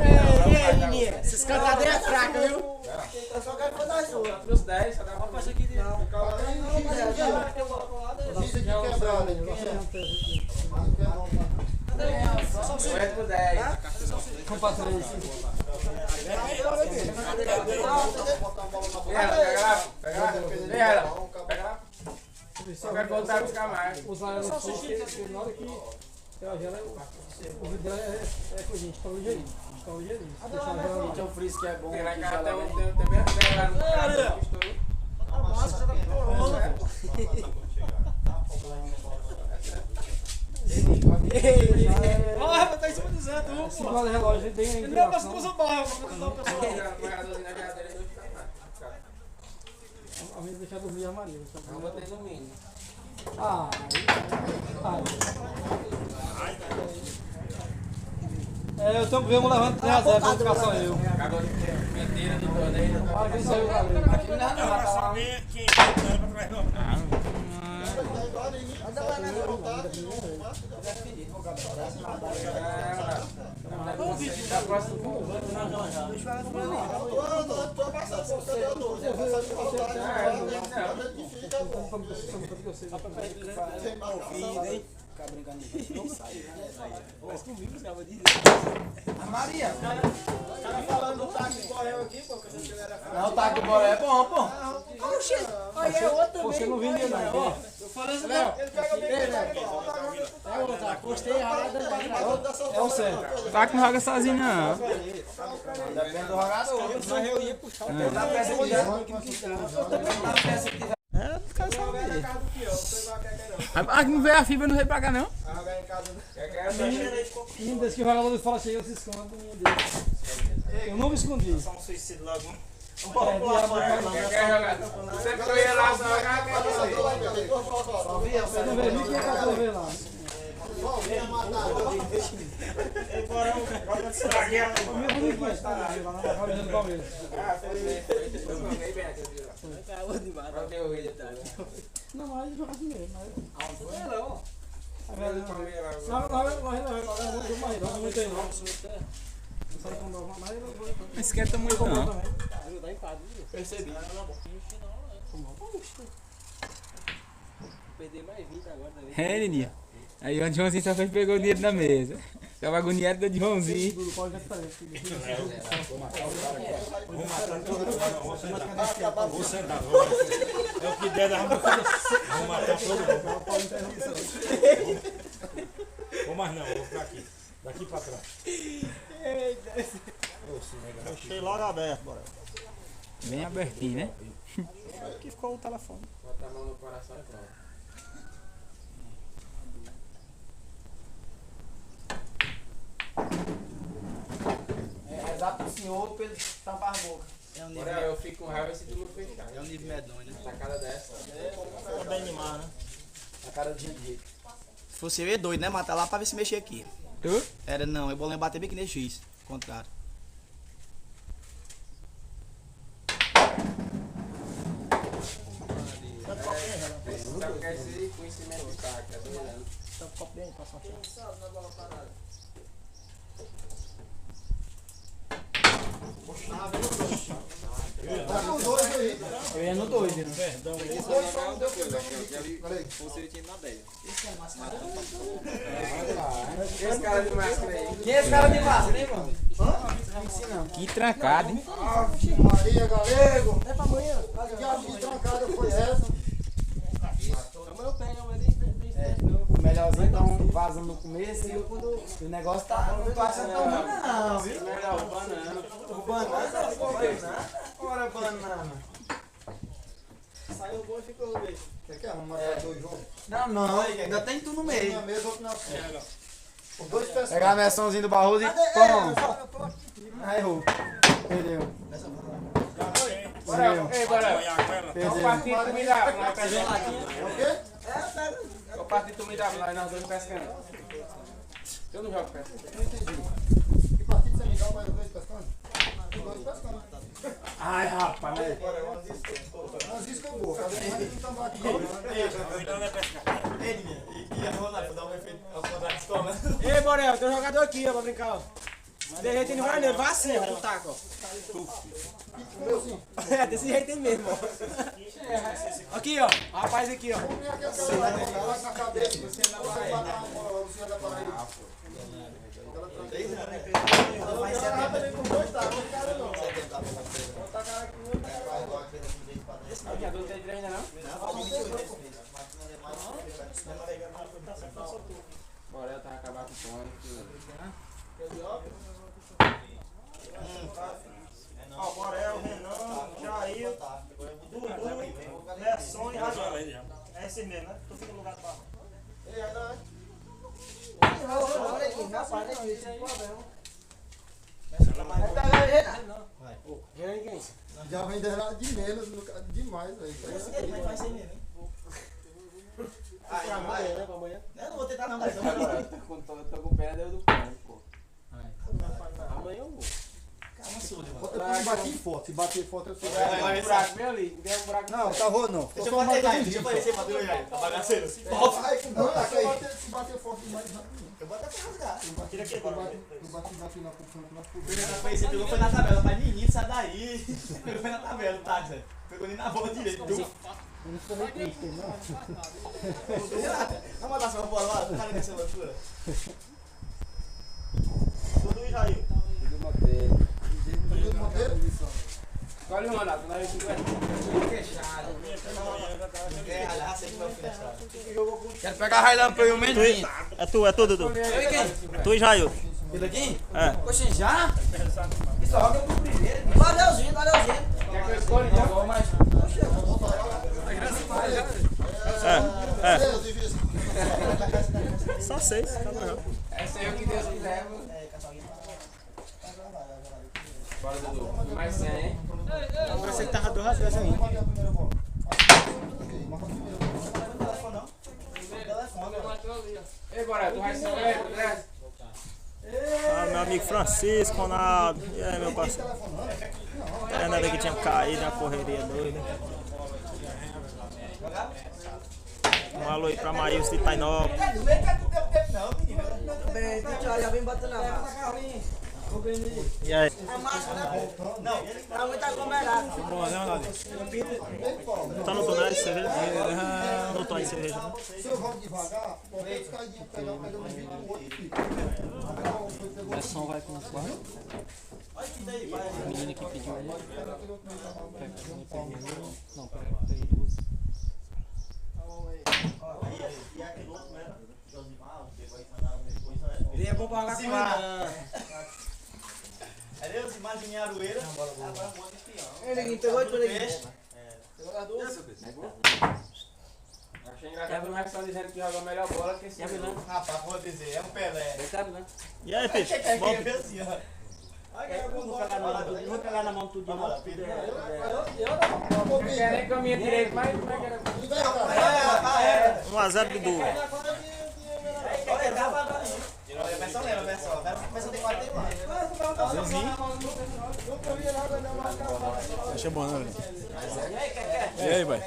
E aí, menina? Esses cantadeiros é fraca, viu? Eu só quero fazer as outras. Trouxe 10, só dá uma coisa aqui dentro. Dizem que quebrado, hein? Vai pro 10. Compra 3. Pega lá. Pega lá. Pega lá. Só quero voltar a buscar mais. Os lá no sul, que na hora que ela gela, o vídeo é com a gente, para o ligeirinho. Para o ligeirinho. Se deixar ela gelar. Tem um frizz que é bom. Tem lá em que casa, gela bem. tem bem lá no carro. Ó, rapaz, tá em cima do Zé, tu. Se guarda relógio, tem aí. Não, mas usa barra, a gente deixar dormir a Maria. Eu botei no mínimo. Eu tô vendo, levando 3x0, vou ficar só eu. Cagou de mentira do torneio. Quem saiu, galera? Aqui não é nada, tá lá. Da próxima. Ficar brincando não sai. Mas comigo os cabos dizem. A Maria. O cara falando do taco de Borel aqui, pô, que essa galera fala. Não, o taco de bola é bom, pô. Oxe, aí é outro também. Você não vendia não, ó. Eu falei assim, Léo, Ele pega bem, é outra. Postei errado. é o certo. O taco não joga sozinho, não. Depende do jogador. Mas eu ia puxar o Dá peça que Ah, que não veio a fibra, não veio pra cá, não. Nenhum desses que o vagabundo fala assim, eu se escondo. Nenhum desses. Eu não me escondi. Só um suicídio logo. Quer jogar? Sempre que eu ia lá jogar, quer jogar? Você não veio, nem que eu ver lá. Ei, Borel, joga de estraguinha. A minha bonitinha está lá na camisa do Palmeiras. Não, mas joga assim mesmo. Não esquenta muito, não. Percebi. Perder mais 20 agora também. É, Lininha. Aí o Joãozinho só fez pegou o dinheiro da mesa. Tava agoniado do Joãozinho. Vou sentar. É o que der, vamos matar todo mundo. Vou mais não, vou ficar aqui. Daqui pra trás. Deixei logo aberto, Borel. Bem abertinho, né? Aqui ficou o telefone. Bota a mão no coração e pronto. É exato pro senhor pra ele tampar a boca. É um nível, Agora eu fico com raiva esse tudo fechar. é um nível medonho, né? Na cara dessa. Ficou bem demais, né? Na cara do gente. Se fosse eu, é doido, né? Matar lá pra ver se mexer aqui. Tu? Era não, eu vou bater bem que nem juiz. Contrário. Sabe que é esse conhecimento de taco, é doido. Tá um copo bem, passa uma chave. Tá com dois aí. Eu ia no 2, né? Perdão. Esse cara de máscara aí. Quem é esse cara de massa, né, mano? Que trancado, hein? Ave Maria, galego. É pra amanhã. Que diabo de trancada foi essa? O melhorzinho estão vazando no começo e o negócio tá não tá achando tão ruim não, viu? Melhor o banana. O banana, Ora, banana. Saiu bom e ficou ruim. Você quer matar dois juntos? Não, ainda tem tu no Um meio. na mesa, outro na frente. Os dois pessoas. Pegar a versãozinha do Barroso e pão. Errou. Perdeu. Bora, ei, bora. Perdeu. O partido tu me dá, nós pescando. É o quê? O partido tu me dá, nós dois pescando. Eu não jogo pesca. Que partido você me dá mais dois pescando? Os dois pescando. Ai, rapaz, né? Mas isso que eu vou. Cadê mais um tambaqui? E a Ronaldo, dá um efeito ao contrário de toma. Ei, Borel, tem um jogador aqui, ó, pra brincar, ó. Desse jeito ele vai nele, vai assim, ó, no taco, ó. É, desse jeito ele mesmo, ó. Aqui, ó, rapaz aqui, ó. Na cabeça. Você anda para aí. Vai ser rápido com dois tacos. Não cara não. Esse jogador não tem treino ainda não? Bora, eu tava acabando com o fone. Ó, Borel, Renan, Jair, Dudu, Gerson e Rafael. É esse mesmo, né? Tu fica no lugar do barro. Já vem de menos, demais, velho. Mas vai ser mesmo, hein? Pra amanhã, né, pra amanhã. Eu não vou tentar não, mas eu Tô com pena do pé, pô. Amanhã eu vou. Eu bati foto, se bater foto eu sou. Vai um buraco bem ali, não tem um buraco. Não, tá rolando não. Deixa eu bater, deixa eu aparecer, Maduro, já. Tá bagaceiro. Não, se bater foto demais, Eu vou até pra rasgar. Tira aqui, Eu bati aqui na posição que nós Você pegou, foi na tabela, mas menino, sai daí. Pegou, foi na tabela, tá, Zé? Pegou nem na bola direita. Eu não sou nem triste, não. Vamos mandar sua bola lá, o cara nessa loucura. Dudu e Jair. Escolhe uma, Nato. Nós fechado. Quero pegar a Railan pra eu menino. É tu, Dudu. Tu e Jair. Ele aqui? É. Poxa, já? Isso roga pro primeiro. Valeuzinho. Quer que eu escolha então? Vou mais. Só 6. Essa aí é o que Deus me leva. Bora, Dudu. Mais 100, hein? Parecia que tava do rasgo assim. Ei, bora, tu vai ser leve, né? Ah, meu amigo Francisco, Ronaldo. E aí, meu parceiro? Querendo ver que tinha caído na correria doida. Um alô aí pra Maílson de Itainópolis. Bem, já vem batendo na massa. E aí? A massa, né? Não, tá muito aglomerado. Não tá no tonel de cerveja? Não tô aí de cerveja, não. Se eu rodo devagar, qualquer descaidinho pegar um vídeo no outro fica. O som vai com os quatro. O menino que pediu ele. Não, peguei duas. Ele é bom pra jogar com ele. Aí eu imagem em Aroeira. Agora um monte de espião. Ele pegou 8 por aí. Pegou as duas. Achei engraçado o Marcos dizendo que jogou a melhor bola que esse ano. Rapaz, vou dizer, é um Pelé. E aí, Peixe? Quer ver assim, ó. Vou pegar na mão tudo de novo. Querem com a minha direita, mas não é que 1x0 Dudu. Achei bom, né? E aí, vai?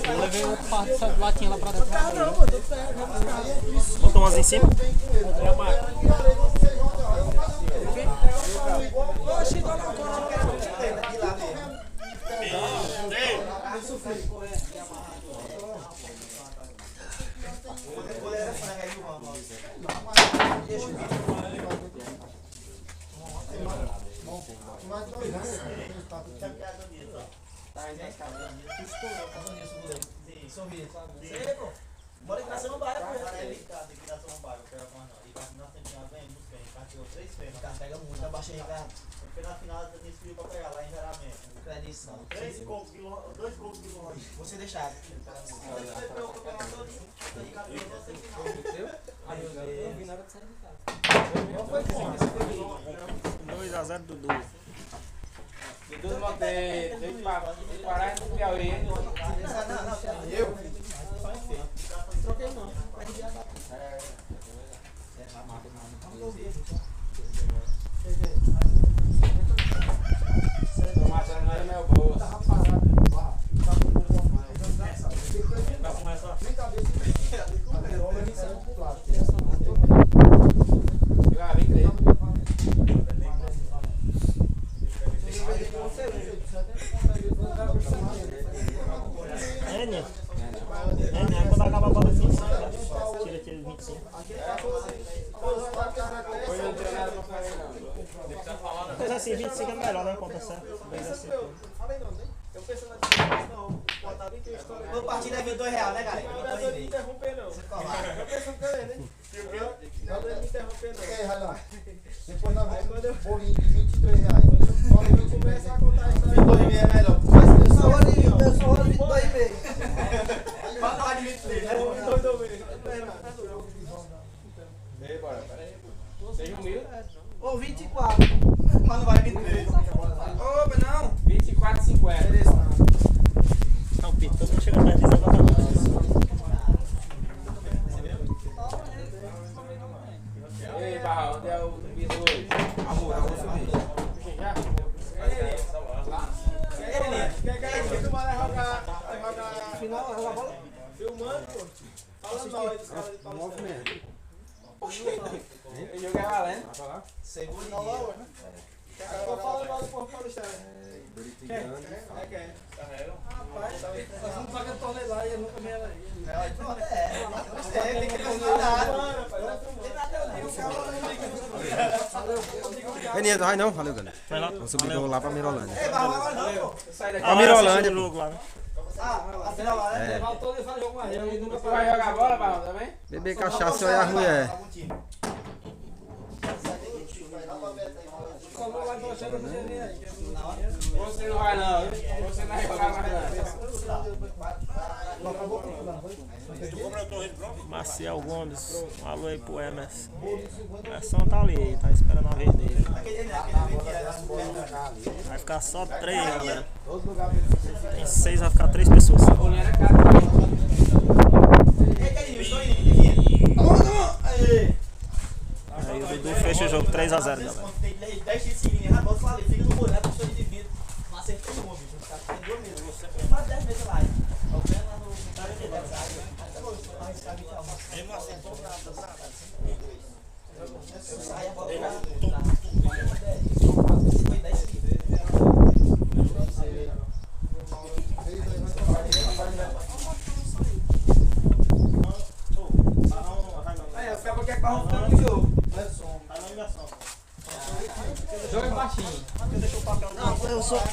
Eu levei o parte dessa latinha lá pra trás. Botou umas em cima? Bora que nasceu no bairro, pô. Pega muito, abaixa aí, cara. Porque na final eu me inscrevi pra pegar lá em Geramento. Tradição. 2 copos de longe. Você deixar. Eu vi na hora de sair de casa. 2x0 Dudu. Dudu mantém dois parar no Piauí. Eu? Troquei não. Tô matando no meu bolso. Vai começar. Ah, vem três. N, quando acabar a bola 25, tira aquele 25. Hoje eu não tenho nada pra fazer, não. assim 25 é melhor, né? Conta certo. Falei não, né? Eu pensando não, botar bem que eu estou. Vou partir deve R$2, né, galera? Não é me interromper, não. Eu pensando também, né? Não deve me interromper, não. É, Railan. Depois nós vamos bolinho de R$23. Quando eu Começa a contar isso aí. R$2,5 é melhor. Eu sou olho de 2,5. Fala lá de 23, né? Ei, bora, peraí. Seja humilde. Ou 24. Mas não vai 23. Opa, não. 24,50. Não, o Pito, todo mundo chega perto disso agora. Ei, Barra, onde é o piso hoje? Amor, eu vou subir. Já? Quer ganhar que tu vai jogar final, jogar bola? Filmando, pô. Falando mal aí dos caras de Paulista. Eu joguei valendo. Segundo Tá lá, ué. Tô falando mal do povo paulistano. Quem? Rapaz, nós vamos pagar torneio lá e eu nunca me ela aí. tem que respeitar. Reninha, não vai não, valeu, galera. Vai lá. Vamos subir, vamos lá pra Mirolândia. Sai daqui. Pra Mirolândia. Logo lá, né? Afinal lá, né? Levar todo e faz jogo mais. Eu nunca Tu vai jogar bola, Barra, também? Beber cachaça e olhar a mulher. falou lá que você não tinha nem aí. Você não vai não, você não vai jogar mais não. Maciel Gomes, um alô aí pro Emerson. O Emerson tá ali, tá esperando a vez dele. Vai ficar só 3, galera. Tem 6, vai ficar 3 pessoas. Aí o Dudu fecha o jogo 3 a 0, galera.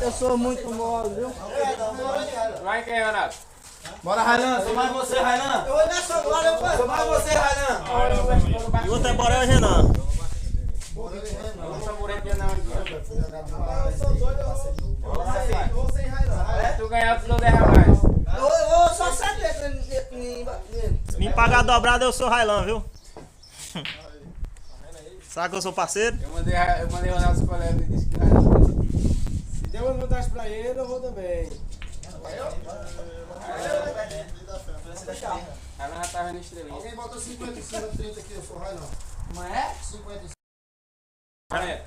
Eu sou muito mole, viu? Vai quem, Renato? Bora, Railan, sou mais você, Railan. Eu vou nessa agora, eu Sou mais você, Railan. E o outro é Borel e Renan. Não sou Moreira não aqui. Tu ganhar, tu não derra mais. Eu vou só 7 nele. Me pagar dobrado, eu sou Railan, viu? Sabe que eu sou parceiro? Eu mandei o Nelson colega e disse que era. Se der uma vantagem pra ele, eu vou também. Ela já tá vendo estrelinha. Alguém bota 50 em cima de 30 aqui, eu sou Railan. Não é? 50 em cima 40.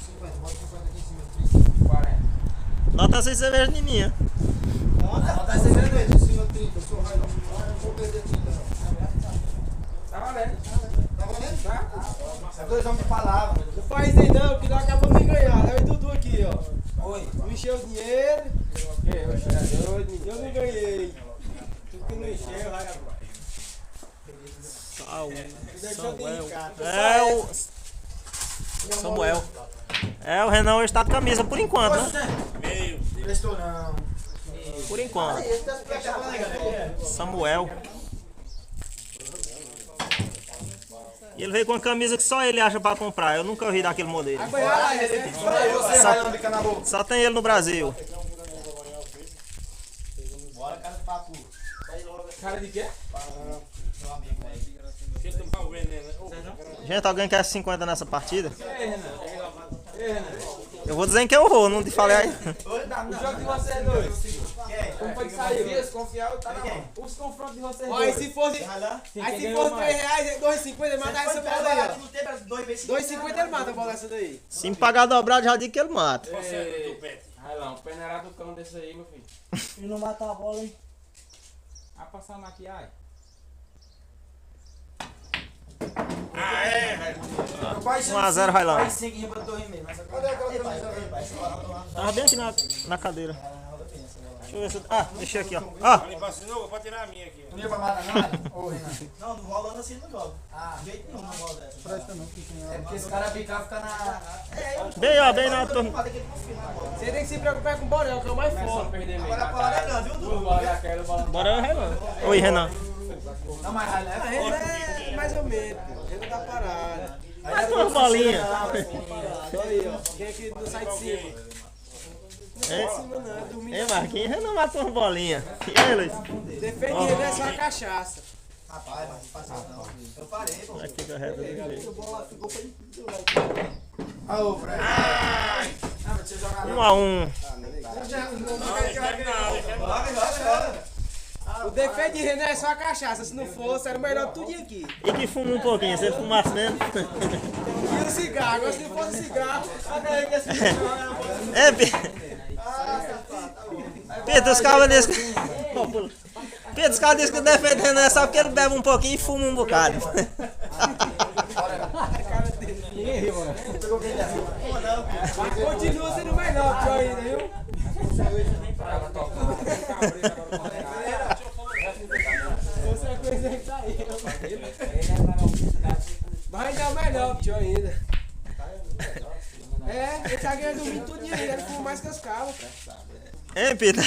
50, bota 50 aqui em cima de 30. 40. Nota 6 cervejas de minha. Bota 50 em cima de 30, eu sou Railan. Não vou perder 30 não. Tá valendo. Tá valendo? Tá? É 2 homens de palavra. Não faz isso aí não, que nós acabamos de ganhar. Leva o Dudu aqui, ó. Oi. Não encheu o dinheiro, Ok, eu não ganhei. Tu que não encheu, vai agora. Samuel. É, o Renan hoje tá de camisa, por enquanto, né? Prestou não. Por enquanto. Samuel. E ele veio com uma camisa que só ele acha pra comprar. Eu nunca vi daquele modelo. Você, Railan, bica na boca. Só tem ele no Brasil. Bora, cara do papo. Cara de quê? Gente, alguém quer 50 nessa partida? Ei, Renan. Ei, Renan. Eu vou dizer que eu vou, não te falei aí. O jogo de vocês dois. Como foi que saiu? Desconfiar, tá na mão. Os confrontos de vocês Ó, aí dois. se fosse, aí se fosse 3 reais, 2,50 ele mata essa bola aí, ó. 2,50 ele mata a bola essa daí. Se me pagar dobrado, já digo que ele mata. Railão, peneirado do cão desse aí, meu filho. Ele não matar a bola, hein? Vai passar a maquiagem. 1 a 0 Railão. Vai 5 riba de 2,5. Mas Cadê aquela camisa? Tava bem aqui na cadeira. Deixa eu ver se. Ah, deixa aqui, ó. Ah! Ele vacinou, vou tirar a minha aqui. Não ia pra matar não, ô Renan? Não, não rolando assim não joga. Ah, De jeito nenhum não rola dessa. Presta não, que tem é porque esse cara bicar fica na... Bem, ó, bem na turma. Você tem que se preocupar com o Borel, que é o mais forte. Agora a parada é não, viu, Dudu? Bora, Renan. Oi, Renan. Não, mas Renan é Ele é mais ou menos, pô. Ele tá parado. Mais uma bolinha. Olha aí, ó. Quem aqui não sai de cima? Não sai de cima não, é dormindo. Ei, Marquinhos, Renan matou uma bolinha. E aí, Luiz? Defende ele é só a cachaça. Rapaz, mas passado não. Eu parei, pô. Aqui que eu reto desse jeito. Ô, Fred. Ah, mas deixa eu jogar 1 a 1. O defeito de Renan é só a cachaça. Se não fosse, era o melhor tudo aqui. E que fuma um pouquinho, se ele fumasse mesmo. E o cigarro, agora se não fosse cigarro, olha que esse É, Pedro, os caras dizem Pedro, os caras dizem que o defeito de Renan é só porque ele bebe um pouquinho e fuma um bocado. Ninguém riu, mano. Mas continua sendo melhor que eu ainda, viu? Consequência que tá aí. Mas ainda é o melhor, tio, ainda. É, ele tá ganhando muito tudinho ainda, ele fuma mais que os cabos. Hein, Pedro?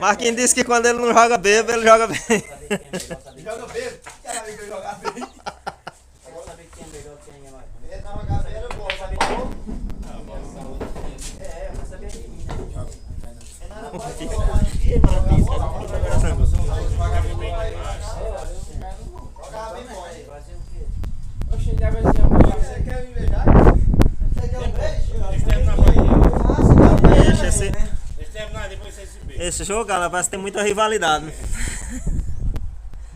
Marquinhos disse que quando ele não joga bebo, ele joga bem. Joga bebo? Quero ver que eu jogar bem. Eu vou saber quem é melhor, quem é mais. Ele tá uma galera, eu vou saber quem É, eu vou saber de mim, né? Oxe, já vai ser uma. Você quer me beijar? Você quer um beijo? Deixa esse, Depois você se beija. esse jogo, galera, parece que tem muita rivalidade.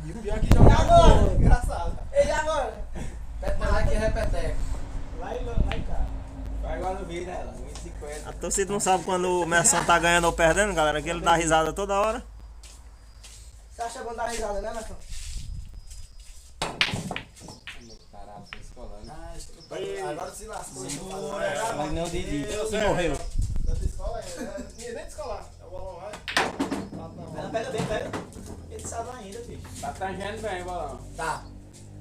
E o pior que jogar agora. Engraçado. Ele agora. Peteleco e repeteco. Lá em cá. Vai agora no vídeo, né? 1,50. A torcida não sabe quando o Merson tá ganhando ou perdendo, galera, que ele dá risada toda hora. Você acha bom dar risada, né, Marcão? Agora se lascou. Mas não Didi. E morreu. Nem de escolar. É o bolão lá. Pega bem, pega. Ele sabe ainda, filho. Tá tangendo bem o bolão. Tá.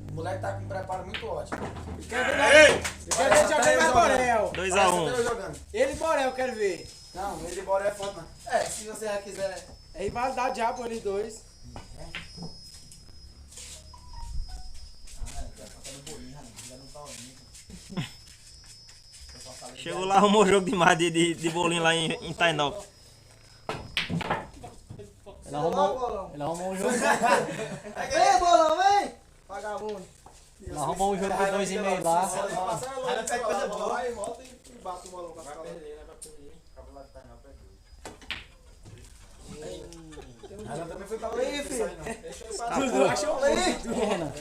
O moleque tá com um preparo muito ótimo. Quer ver ele jogando mais Borel. 2 a Parece 1. até eu jogando. Ele e Borel, quero ver. Não, ele bora é foda, mano. É, se você já quiser. É rivalidade já por eles dois. Chegou lá, arrumou o jogo demais de bolinho lá em Tainó. Ele arrumou um jogo. Vem, bolão, vem! Vagabundo. Ele arrumou um jogo por 2,5 lá. Aí pega coisa boa. Vai, volta e bate o balão com a cara. Ela também foi pra Aí, filho. Achou aí. E Renan?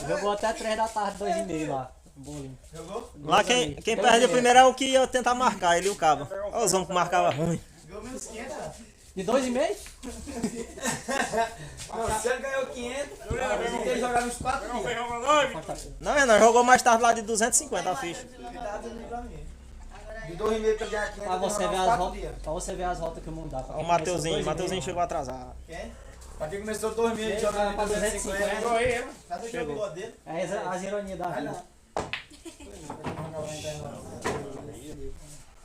Jogou até 3 da tarde, 2,5 lá. Bolinho. Lá quem perde primeiro é o que ia tentar marcar, ele e o Cabo. Olha os homens que marcavam ruim. De 2,5? Não, se ele ganhou 500, ele tem que jogar nos 4 dias. Não, Renan, jogou mais tarde lá de 250 a ficha. De 2,5 pra ganhar 500, Pra você ver ele as joga nos 4 voltas. dias. Pra você ver as voltas que eu mudar. O Mateuzinho chegou atrasado. Pra quem começou 2,5 jogando pra 250. Chegou aí, hein? Cadê o jogo dele? É as ironias da vida.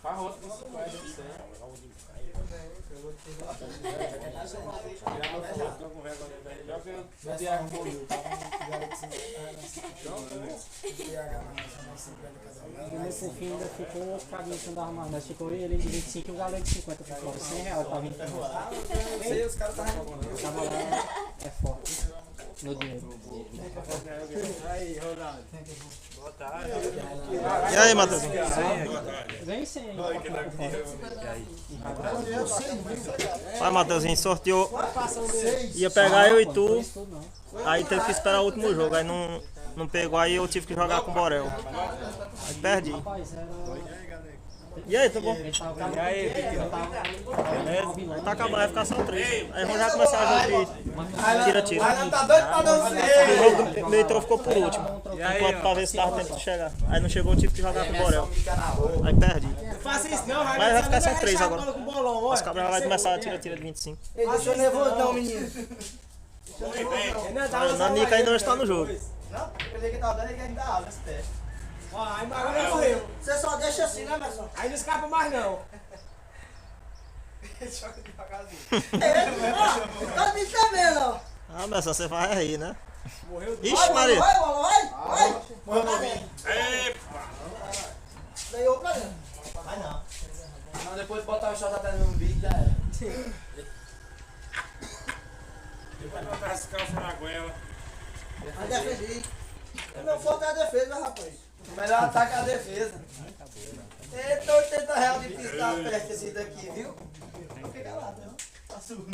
Faz outro que você vai, você. E nesse fim ainda ficou um outro carinho que não dava mais. Nós ficou ele de 25 e o galera de 50 por fora. 100 reais pra 20 reais. Sei, os caras estavam. Tava lá, é forte. No dinheiro. Aí, Ronaldo. E aí, Mateuzinho? Vem sem aí. Vai, Mateuzinho, sorteou. Ia pegar eu e tu. Aí teve que esperar o último jogo. Aí não pegou, aí eu tive que jogar com o Borel. Aí perdi. Rapaz, era. E aí, tudo bom? E aí, Beleza? Tá acabando, vai ficar só 3. Aí vamos já começar a jogo de tira-tira. Railan tá doido pra dar um O jogo do meu entrou ficou por último. Enquanto pra ver se dava tempo de chegar. Aí não chegou, eu tive que jogar com o Borel. Aí perdi. Faça isso não, Mas vai ficar só 3 agora. Os cabras já vai começar a tira-tira de 25. Ei, deixa eu nervoso não, menino. A Nica ainda não está no jogo. Não, eu pensei que tava dando e que ainda dá aula nesse teste. Ó, aí agora morreu. Você só deixa assim, né, Marcelo? Aí não escapa mais não. Joga devagarzinho. Ó, tá me sabendo, ó. Ah, mas você vai aí, né? Morreu. Ixi, Maria. Vai. Morreu novinho. Daí eu pra dentro. Vai não. Não, depois de botar o shot até no umbigo já era. Depois de botar as calças na goela. Vai defender. O meu forte é a defesa, rapaz. O melhor ataque é a defesa. Eita, R$80 de pista perto esse daqui, viu? Fica lá, não. Tá surdo.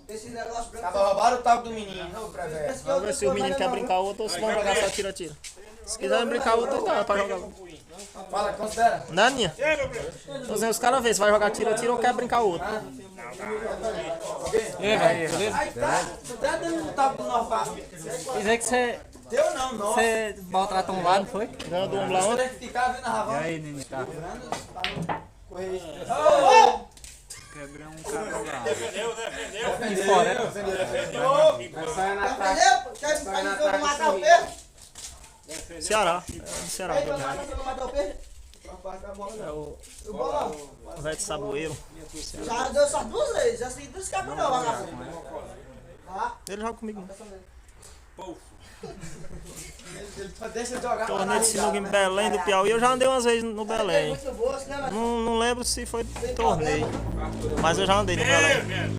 Esse negócio branco. Acaba roubaram o taco do menino, ô Prevés. Vamos ver se o menino quer brincar outro ou se vão jogar só tira-tira. Se quiserem brincar outro, dá pra jogar. Fala, considera. Não é, Ninha? Tô dizendo, os caras veem se vai jogar tira-tira ou quer brincar outro. E aí, velho, beleza? Aí tá, tu tá dando um taco do Norfá. Dizer que você Deu não, não. maltratou um lado, não foi? Ganhou do Umbla ontem. Tem que ficar vendo a Ravão. E aí, Nini, tá? Quebrei um cara lá. Defendeu. E fora, né? Sai na ataque. Entendeu? Quer me matar o peixe? Ceará. É do Ceará. Quer me matar o peixe? É o O bolão. velho de Saboeiro. Já deu só 2 vezes. Assim, não escapa não, vagabundo. Tá? Ele joga comigo. Deixa eu jogar. Torneio de sinuca em Belém do Piauí. Eu já andei umas vezes no É Belém. muito boa, né, mas Não lembro se foi torneio. Mas eu já andei no Belém.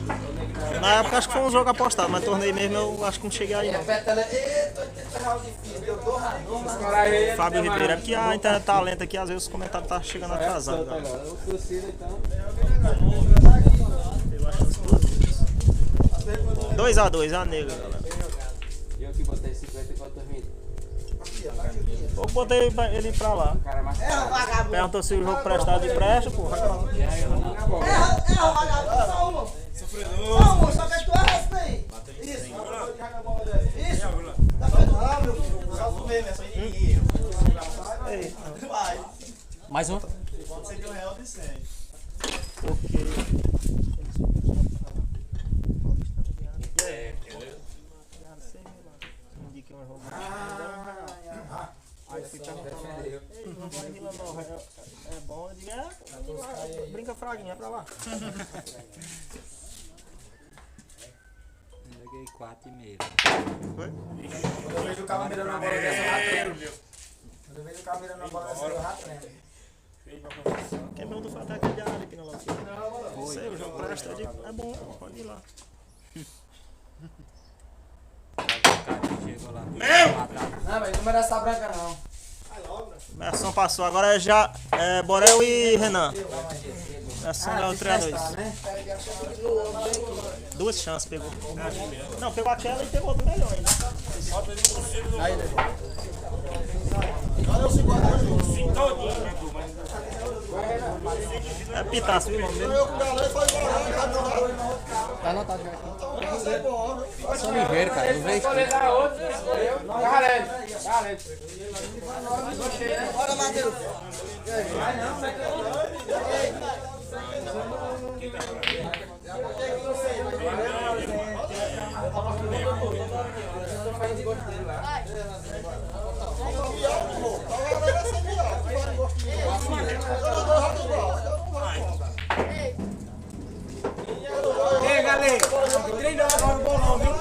Na época acho que foi um jogo apostado, mas torneio mesmo eu acho que não cheguei aí não. Repete ela. Eita, R$80 difícil. Deu torrador, mas Fábio Ribeiro, é porque a internet tá lenta aqui, às vezes os comentários tá chegando atrasado. Galera. Eu acho as 2x2, a negra, galera. Eu que botei 54 mil. Eu botei ele pra lá. erra, vagabundo. Perguntou se o jogo prestado de presta, pô. Vai pra lá. Erra, vagabundo. Só uma. Só uma, só que tu erra esse daí. Isso. Isso. Tá vendo? Ah, meu filho. Só tu mesmo, é só inimigo. Ei, Vai. Mais um? Pode ser de R$1 de 100. porque... Aí fui perguntar lá. Ei, não vai me lembrar, é bom? Eu digo, brinca fraguinha, pra lá. Joguei 4,5. quando eu vejo o cara mirando na bola dessa, eu rato. Quando eu vejo o cara mirando na bola dessa, eu rato mesmo. Quem me mandou fazer aquele de área aqui na loja? Não sei, o jogo presta, eu digo, é bom, pode ir lá. Chegou lá. Não, mas não merece essa branca não. Merson passou, agora é já Borel e Renan. Merson é o treinador. Né? 2 chances pegou. Não, pegou aquela e pegou outro melhor ainda. É pitaço, viu, mano? Tá anotado já aqui. Só Oliveira, cara. Eu vejo. Escolher da outra, escolheu. Galera. Bora, Matheus. Ei, galera. Treinou agora o bolão, viu?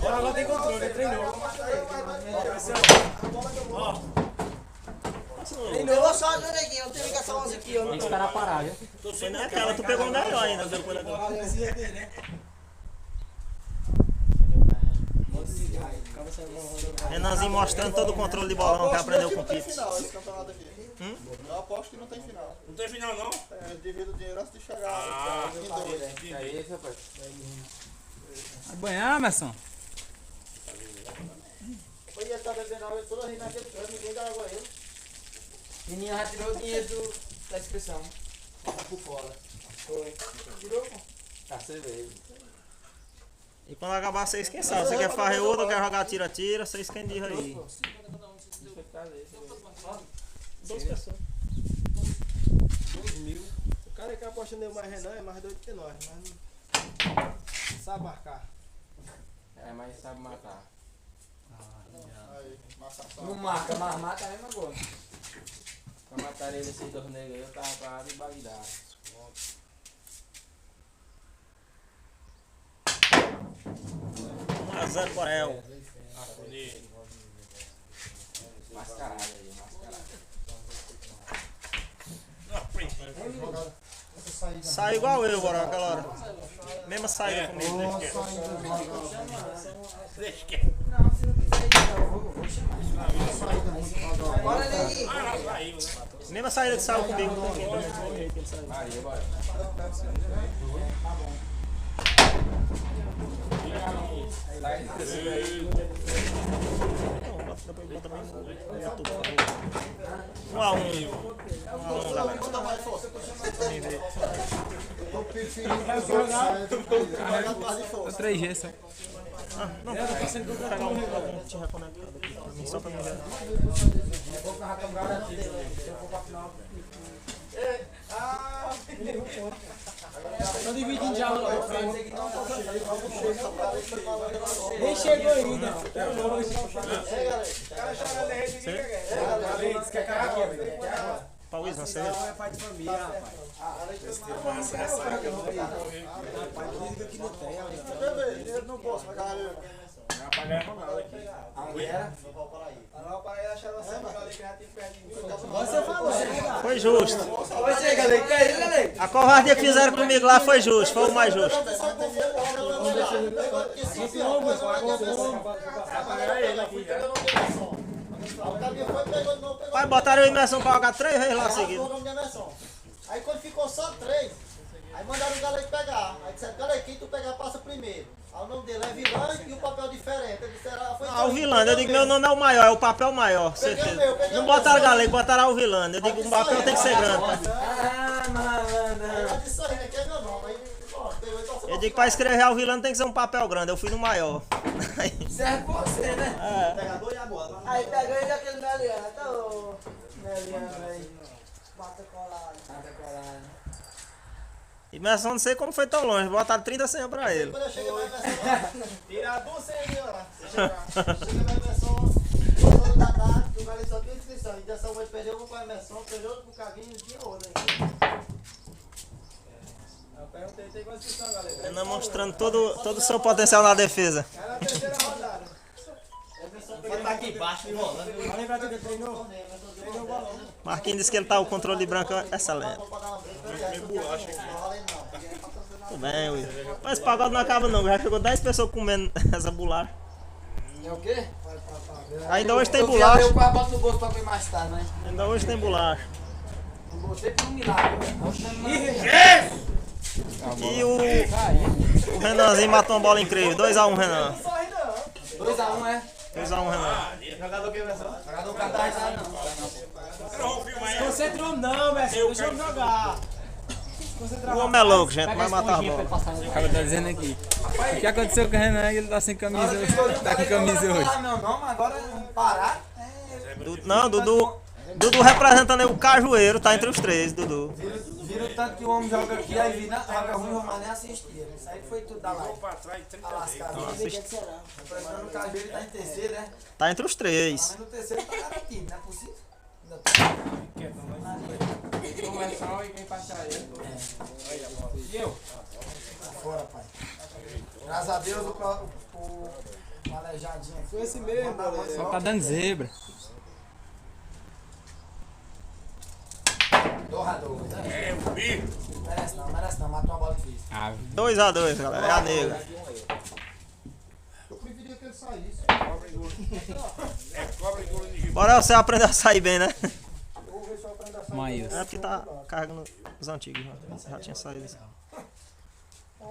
Agora tem controle, treinou. Pegou só a neguinha, não tem ligação 11 aqui, ó. Tem que esperar parar, viu? Você não é aquela, tu pegou um melhor ainda depois daquela. Renanzinho mostrando todo o controle de bolão que aprendeu com o Pix. Eu aposto que não tem final. Não tem final, não? É, eu divido o dinheiro antes de chegar. Aí, rapaz. Vai banhar, Merson? Hoje ele tá bebendo água toda rindo naquele canto, ninguém dá água a ele. Menino já tirou o dinheiro da inscrição. Por fora. Foi. Tirou, pô? Tá, cerveja. E quando acabar, vocês quem sabe? Você quer fazer outra, quer jogar tira-tira, vocês quem diz aí. 2 pessoas. 2.000. O cara que aposta nele mais Renan é mais doido que nós, mas não sabe marcar. É, mas sabe matar. Não marca, mas mata a mesma coisa. Pra matar ele esses torneios aí, eu tava parado em Bagdá. 1x0 Borel. Mascarado aí, mascarado. Saiu igual eu, Borel, aquela hora. Mesma saída comigo. Deixa quieto. Não, se não quiser ir, eu vou chamar. Bora aí. Mesma saída que saiu comigo. Aí, bora. Um a um, galera. Eu prefiro que os outros saiam do que jogar mais de força. 3G, só. Não, vou pegar um te reconectado aqui pra mim, só pra mim ver. Tô dividindo já o nem chegou ainda. O cara chora de rede aqui, diz que é cara aqui, Paulo, não sei. É pai de família, rapaz. Eu não posso pagar. Não apagar Ronaldo aqui. Você falou, né? Foi justo. Você, galera, que é isso, galera? A covardia que fizeram comigo lá foi justo, foi o mais justo. Apagar ele aqui já. Pai, botaram eu em imersão pra jogar 3 vezes lá seguido. Aí quando ficou só 3, aí mandaram o galera pegar. Aí disseram, galera, quem tu pegar passa primeiro. Aí o nome dele é Vilã e o papel diferente. Eles disseram, foi Ah, o Vilano, eu digo meu nome é o maior, é o papel maior, certeza. Não botaram galego, botaram o Vilano. Eu digo o papel tem que ser grande. Pai. Ah, malandro. Eu disse aí, aqui é meu nome. Aí, ó, pegou e passou. Eu digo pra escrever o Vilano tem que ser um papel grande, eu fui no maior. Serve pra você, né? Pegador e a bola. Aí pegou ele aquele Meliana, tá ô. Meliana, velho. Mata colado. Nada coragem. Imersão não sei como foi tão longe, botaram 30 senhas pra ele. Quando eu cheguei na imersão, Tira do senhor. cheguei na imersão, 2 horas da tarde, o galera só tinha inscrição. Injeção hoje perdeu um pra imersão, perdeu outro pro caguinho e tinha outro ainda. Eu perguntei qual a inscrição, galera. Renan mostrando todo o seu potencial na defesa. Era a terceira rodada. Vai estar aqui embaixo, rolando. Vai lembrar que treinou? Treinou o balão. Marquinhos disse que ele tá o controle de branco excelente. Tudo bem, Will. Mas esse pagode não acaba não, já chegou 10 pessoas comendo essa bolacha. É o quê? Ainda hoje tem Eu bolacha. quase boto no bolso pra ver mais tarde, né? Ainda hoje tem bolacha. Não botei por um milagre. E o Renanzinho matou uma bola incrível. 2x1 Renan. 2x1, é? 2x1 Renan. Jogador que versão? Jogador cantar não. Concentra o homem não, Messi. Deixa eu jogar. O homem é louco, gente. Vai matar a bola. O cara tá dizendo aqui. O que aconteceu com o Renan? Ele tá sem camisa hoje. Tá com camisa hoje. Não meu nome, agora parar. Não, Dudu representando aí o Cajueiro, tá entre os 3, Dudu. Vira o tanto que o homem joga aqui, aí vira, joga ruim, o Romário nem assistia. Isso aí foi tudo da live. Pra trás, 30 Tá lascado. Representando o Cajueiro, tá em terceiro, né? Tá entre os 3. Mas no terceiro tá garantido, não é possível? Ainda Começar e quem passar ele. E eu? Fora, pai. Graças a Deus, o aleijadinho aqui. Foi esse mesmo, galera. Só tá dando zebra. 2x2. É, o bicho. Merece não, matou uma bola difícil. 2x2, galera. É a negra. Eu preferia que ele saísse. É cobra e golo de giba. Bora você aprender a sair bem, né? Eu vou ver se eu aprendo a sair. Maílson. É porque tá carregando os antigos. Já tinha saído.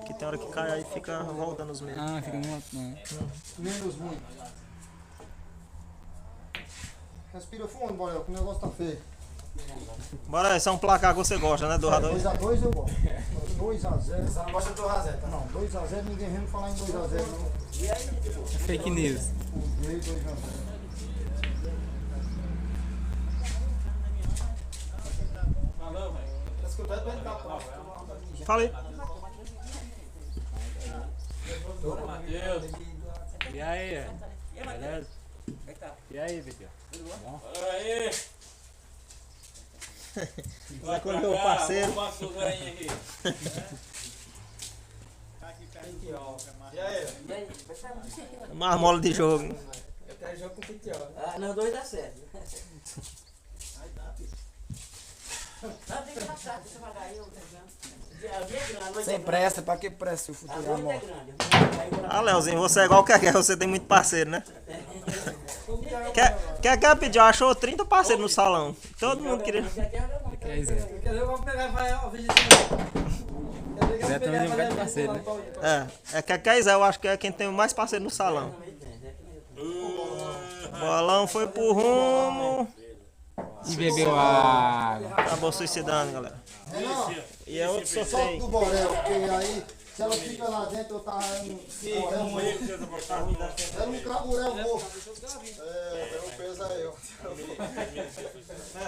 Que tem hora que cai aí fica voltando os mesmos. Ah, fica muito. Menos muito. Respira fundo, Borel, que o negócio tá feio. Bora aí, esse é um placar que você gosta, né? 2x2. 2x2 eu gosto. 2x0. Você não gosta do Razé, tá? Não, 2x0 ninguém vem me falar em 2x0 não. Fake news. E aí 2x0. Valeu, velho. Tá escutando bem? Tá. Fala aí. Matheus. E aí? Beleza? E aí, Vitor? Olha aí. Vai com o meu parceiro. Passa o ganho aqui. E aí? Mais mola de jogo. Eu quero jogo com Fitiol. Ah, não, 2 dá certo. Sem pressa, pra que pressa? O futuro é a morte. Ah, Leozinho, você é igual o Keké, você tem muito parceiro, né? Keké pediu, achou 30 parceiros no salão. Todo mundo queria. Que é isso, Zé? Quer dizer, eu vou pegar e vai a visita. Zé também tem um bocado de parceiro, né? É Keké e Zé, eu acho que é quem tem mais parceiro no salão. Bolão foi pro rumo. E bebeu água. Acabou suicidando, galera. Não, E é outro solta sorteio. do Borel, porque aí, se ela fica lá dentro, eu tava no Borel. Era um craburel morto. Tem um peso aí, ó.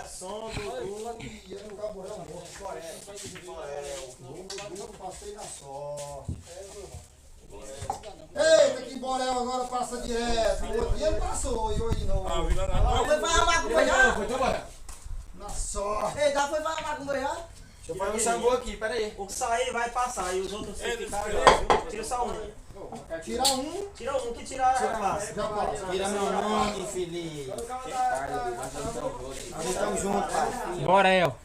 Som do E era um craburel morto. Passei na sorte. Eita, que Borel agora passa direto. O outro dia ele passou e hoje não. Foi pra arrumar com boiar? Na sorte. Ei, dá foi pra arrumar com boiar? Deixa eu fazer um sambu aqui, peraí. O que sair vai passar e os outros se ficarem, tira só um. Tira um. Tira um que tirar passa. Já passa. Tira meu nome, Felipe. Nós estamos juntos, pai. Borel.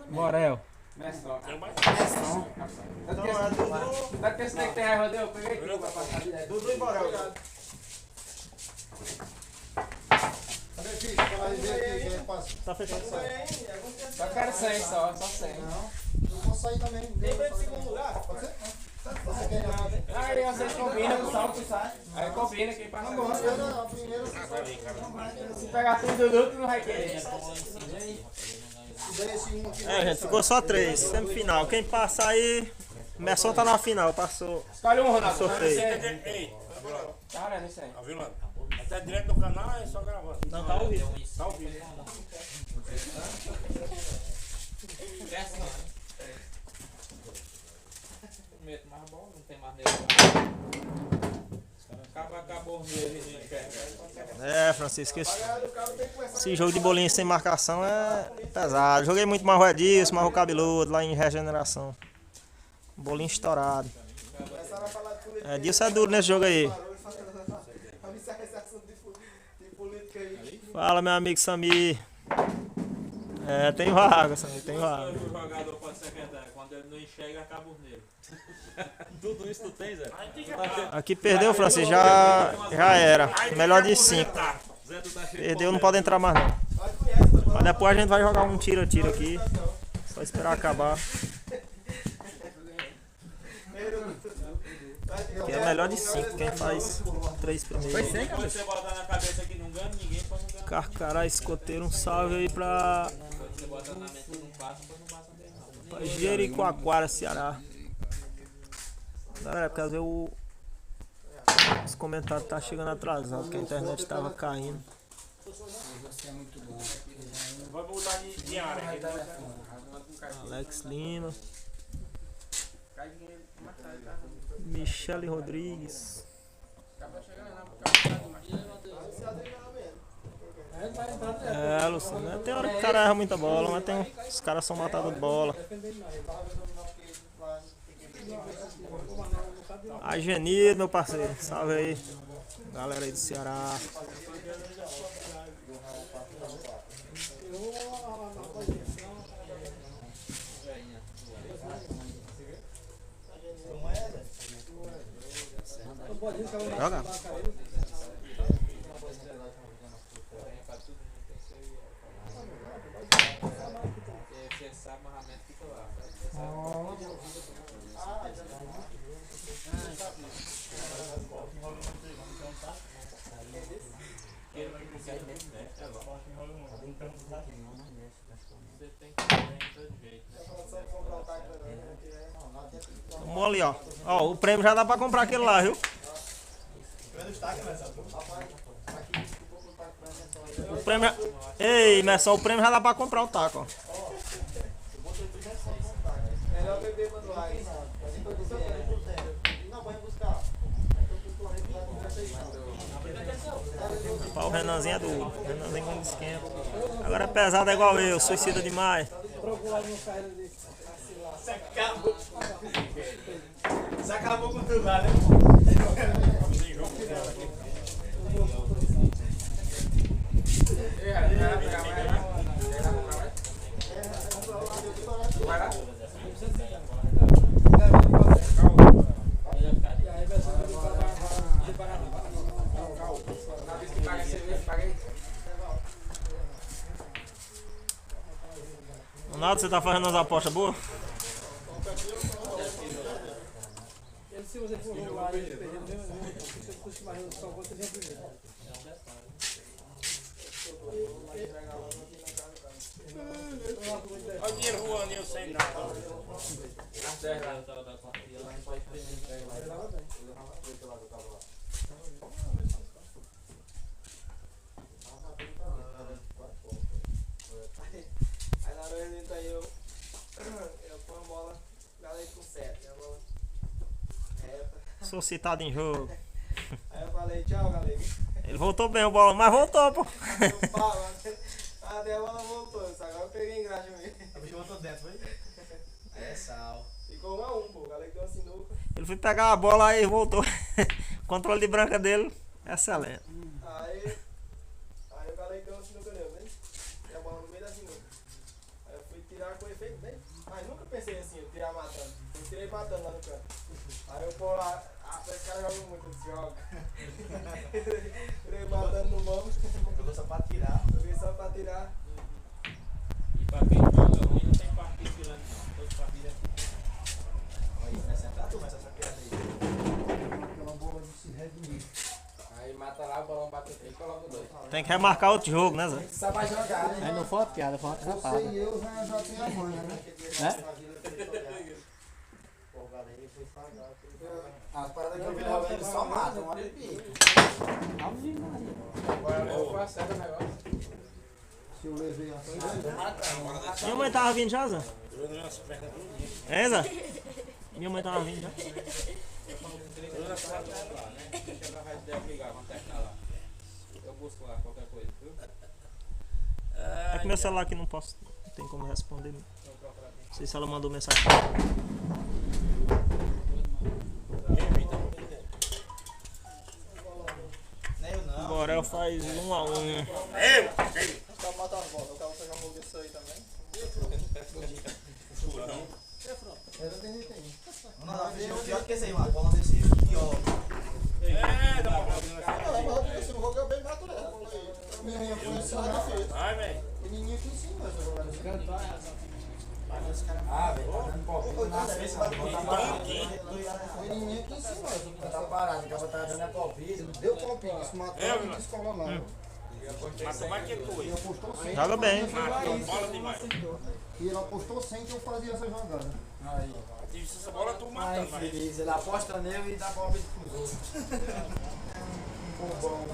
Borel. Sabe que esse daqui tem raiva dele? Eu peguei tudo pra passar direto. Dudu e Borel. Cadê, filho? Vai ver aqui quem passa. Tá fechado. Só quero 100 só 100. Eu vou sair também. Vem pra segundo lugar. Pode ser? Você quer ir? Aí vocês combinam com o salto, sai. Aí combina quem passa. A primeira Se pegar tudo do Dudu, tu não vai querer. É, gente, ficou só 3. Semifinal. Quem passar aí. Começou tá na final, passou. Escolhe um, Ronaldo. Ei, Tá olhando isso aí. tá vendo? Até direto no canal é só gravando. Não, tá ao vivo. Tá ao vivo. Meto mais bola, não tem mais nele. Acabou o nele. É, Francisco, esse jogo de bolinha sem marcação é pesado. Joguei muito mais o Edilson, mais o Cabeludo, lá em Regeneração. Bolinho estourado. Edilson é duro nesse jogo aí. Fala, meu amigo Samir. É, tem vaga, Samir, tem vaga. O jogador pode ser secretário, quando ele não enxerga, acaba o nele. Tudo isso tu tem, Zé? Aqui perdeu, Francisco, já era. Melhor de 5. Perdeu, não pode entrar mais não. Mas depois a gente vai jogar um tiro-tiro aqui. Só esperar acabar. Que é melhor de 5, quem faz 3 primeiros. Se você botar na cabeça que não ganha, ninguém pode não ganhar. Carcará, escoteiro, um salve aí pra Se você botar na mente que não passa, depois não passa dele não. pra Jericoacoara, Ceará. Galera, porque às vezes os comentários tá chegando atrasado, porque a internet tava caindo. Vai mudar de área. Alex Lima. Michele Rodrigues. É, Luciano, né? Tem hora que o cara erra muita bola, mas tem os caras são matadores de bola. Agenir, meu parceiro, salve aí. Galera aí do Ceará. Joga. Você sabe, mas a mente fica lá. Olha ali, ó. Ó, o prêmio já dá pra comprar aquele lá, viu? O prêmio... Ei, Messão, o prêmio já dá pra comprar o taco, ó. Melhor beber quando vai. O Renanzinho é duro. O Renanzinho quando esquenta. Agora é pesado é igual eu, suicida demais. Você acabou com tudo lá, né? Vai lá. Ronaldo, você tá fazendo umas apostas boas? Se você for jogar e perder o mesmo, você custa mais só você sempre ver. Olha o dinheiro voando e eu sem nada. Aí na hora eu ponho a bola, galera com 7, a bola reta. Sou citado em jogo. Aí eu falei, tchau, galera. Ele voltou bem o bola, mas voltou, pô. Até a bola voltou, agora eu peguei engraxa mesmo. A bicha voltou dentro, foi? É sal. Ficou 1 a 1, pô, o galera que deu uma sinuca. Ele foi pegar a bola aí e voltou. Controle de branca dele, excelente. Aí o galera deu uma sinuca nele, né? E a bola no meio da sinuca. Aí eu fui tirar com efeito bem. Mas nunca pensei assim, eu tirar matando. Eu tirei matando lá no canto. Aí eu pô lá, esse cara joga muito, esse joga. Tirei matando no mão. Jogou só pra tirar. Joguei só pra tirar. E pra quem joga ruim não tem partido tirando não. Todo partido é Olha isso, vai sentar tu, mas essa piada aí. Aquela bola de se redimir. Aí mata lá, o balão bate aqui e coloca o 2. Tem que remarcar outro jogo, né, Zé? Só pra jogar, né? Aí não foi uma piada, foi uma Você trapada. e eu já tenho a manha, né? As paradas que eu vi jogando, eles só matam, olha o pico. Ave Maria. Agora eu acerto o negócio. Se eu levei assim, Minha mãe tava vindo já, Zé? É, Zé? Minha mãe tava vindo já. Eu busco lá qualquer coisa, viu? É que meu celular aqui não posso, não tem como responder. Não sei se ela mandou mensagem. Nem eu não. Borel faz 1 a 1. Só matar as bolas, eu quero pegar um desse aí também. era de repente. Não, pior que esse aí, mano. Bola desse aí. Pior. É, dá uma bola Esse jogo é bem natural. Menina foi ensinar, fez. vai, velho. Menininha que ensina essa jogada. Ah, velho, tá dando palpite na frente, tá parado. Menininha que ensina essa. Tá parado, acaba tá dando palpite. Deu palpite, isso matou a minha escola lá. Mas mais que tu, Ele apostou 100. Joga bem. bola demais. E ele apostou 100 que eu fazia essa jogada. Aí. Essa bola tu Ai, mata, mas. feliz, ele aposta nele e dá palpite pros outros. Bom,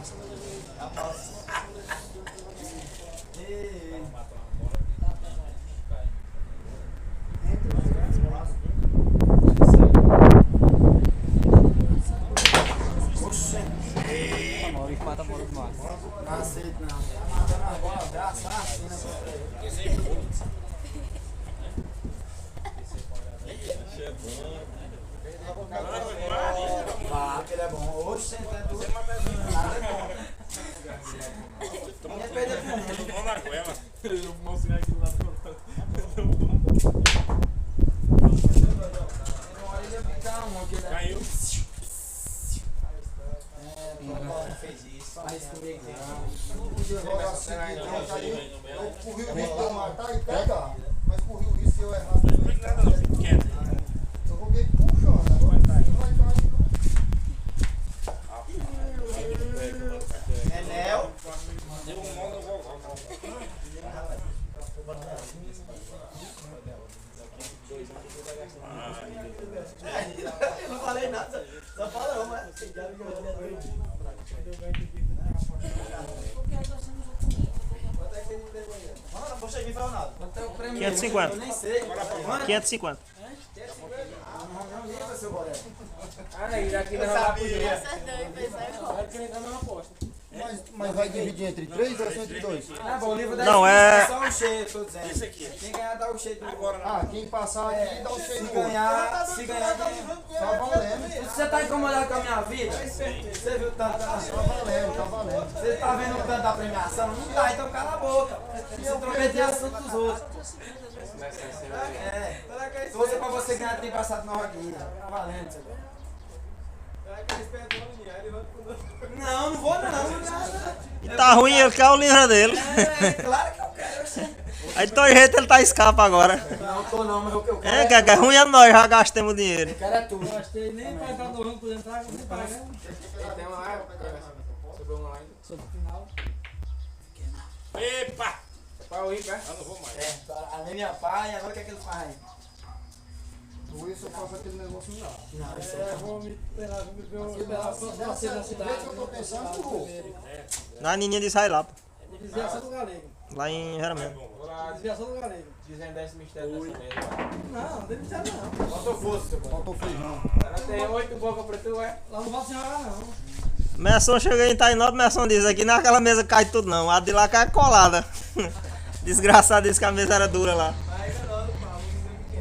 Ei, Maurício mata a bola demais. não aceito não. Tá matando as bolas, abraça, assim, né? Ah, que ele é bom. Hoje sentando. Nada é bom. Não ia perder pro mundo. Vamos lá com ela. Uma hora ele ia brincar uma que ele é. Caiu. Fez isso. Faz comigo. não podia jogar assim, eu corri o risco de eu matar e pegar. Mas corri o risco se eu errar. Não explica nada não, fica quieto. Eu joguei puxando, agora vai cair. Enel. Deu um mal no vovó. Eu não falei nada, só falou, mas. Mano, não poxa aqui, não nada. 550. Eu nem sei. 550. Aí, daqui Eu não vai pro sabia. jogo. Acertei, pensei. Vai querer entrar numa aposta. Mas vai dividir entre 3 ou entre 2? Ah, bom, o livro da Não, é é- só um cheio, tô dizendo. Quem ganhar dá o cheio do agora. Ah, quem passar aqui dá o cheio Se do outro. ganhar, ganha. Tá valendo. Você tá incomodado com a minha vida? Você viu tanto? Tá valendo, tá valendo. Você tá vendo o tanto da premiação? Não tá, então cala a boca. Você intrometer assunto dos outros. É. Se fosse pra você ganhar, tem passado na roguinha. Tá valendo, você. Não, não vou não. E tá ruim, ele quer o livro dele. É, claro que eu quero. Aí de todo jeito ele tá escapa agora. Não tô não, mas eu quero. É, que é ruim é nós, já gastamos dinheiro. Eu quero é tudo. Não gastei nem pra entrar no jogo, por entrar, nem pagar. Tem uma lá, sobrou uma lá ainda. Sobre o final. Epa! Pra o Rico, é? Eu não vou mais. É, além minha pai, agora o que é que ele faz? Por isso eu faço aquele negócio lá. Não, isso É, vou me esperar, vou esperar a próxima cena da cidade. que eu tô pensando, eu vou. Na Nininha de Israel lá, pô. Desviação do galego. Lá em Geramento. Desviação do galego. Dizendo esse mistério dessa mesa. Não, não tem mistério não. Faltou força, seu Faltou feijão. Ela tem 8 bocas pra tu, é? Lá não volta sem jogar não. Messon chegou em Tainó, Messon diz, aqui naquela mesa cai tudo não, a de lá cai colada. Desgraçado disse que a mesa era dura lá.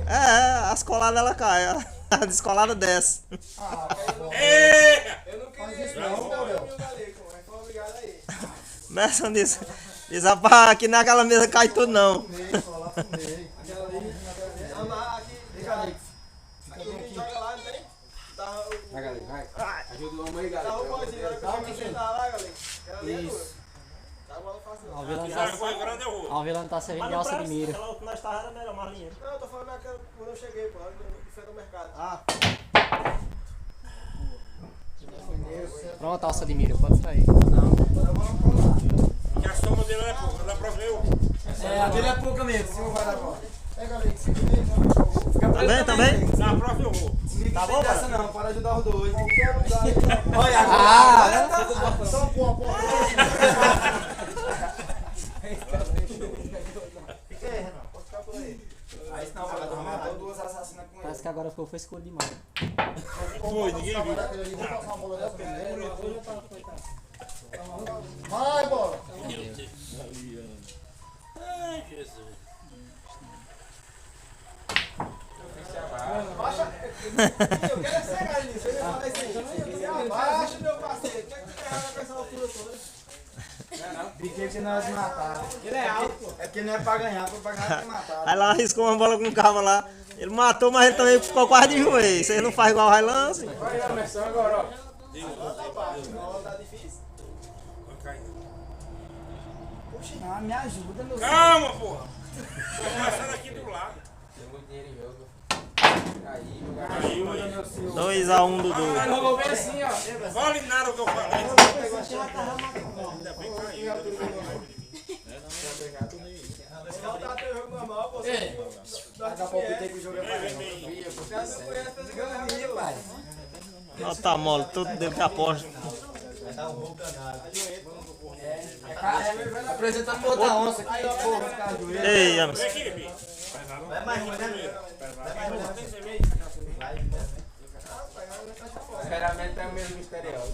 É, as coladas ela cai, a descolada desce. Ah, tá bom. Eu não Faz queria isso não, Gabriel. meu galego, mas foi obrigado aí. Messon diz, rapaz, aqui naquela mesa cai tudo não. Fumei, só lá fumei. Não, mas aqui, aqui a gente joga lá, não tem? Tá Vai, galera, vai. Ajuda o homem aí, galera. o pãozinho lá, que você tá lá, galera. Isso. Tá a bola fácil não. Alvilano Já foi grande, eu vou. Alvilano tá servindo de alça de mira. Aquela que nós tava era melhor, mais dinheiro. Não, eu tô falando naquela quando eu cheguei, pô, no frente do mercado. Ah, Pronto, alça de mira, pode sair. Que a soma dele é pouca. Da próxima eu. É, a dele é pouca mesmo, se não vai dar agora. Pega ali, se quiser. Fica preso também? Na próxima eu vou. Tá bom, dessa não, para ajudar os dois. Qualquer lugar. Olha, Só com a porta. Fica aí, Renan, pode ficar por aí. aí senão vai matar duas assassinas com ele. Parece que agora ficou escuro demais. Foi, ninguém viu. Vou passar uma bola dessa primeiro. Vai, bola. Ai, Jesus. Eu quero cegar nisso, ele fala assim. Abaixa meu parceiro, o que é que tu quer com essa altura toda? Piquei que nós mataram. Ele é alto, pô. É porque não é pra ganhar, foi pra ganhar que mataram. aí lá arriscou uma bola com o cabo lá. Ele matou, mas ele também ficou quase de joelho. Vocês não fazem igual o Highlands? Vai lá, Messon, agora, ó. Tá difícil? Vai cair. Ah, me ajuda, meu filho. Calma, porra. Tô começando aqui do lado. Tem muito dinheiro em jogo. Aí, meu garoto. Caiu aí. 2-1, Dudu. Ele roubou bem assim, ó. Não vale nada o que eu falei. Ainda bem que caiu. Esse cara tá tendo jogo normal, pô. Daqui a pouco tem que jogar pra ele. Os caras não conhecem esse jogo, pai. Nota mole, tudo dele que aposta. vai dar um bom danado. Apresentando outra onça aqui, porra, ficar joelho. Ei, Emerson. Vem aqui, bicho. Vai mais ruim, né? Vai mais ruim, Tem né? cerveja? Vai, Sinceramente é o mesmo misterioso.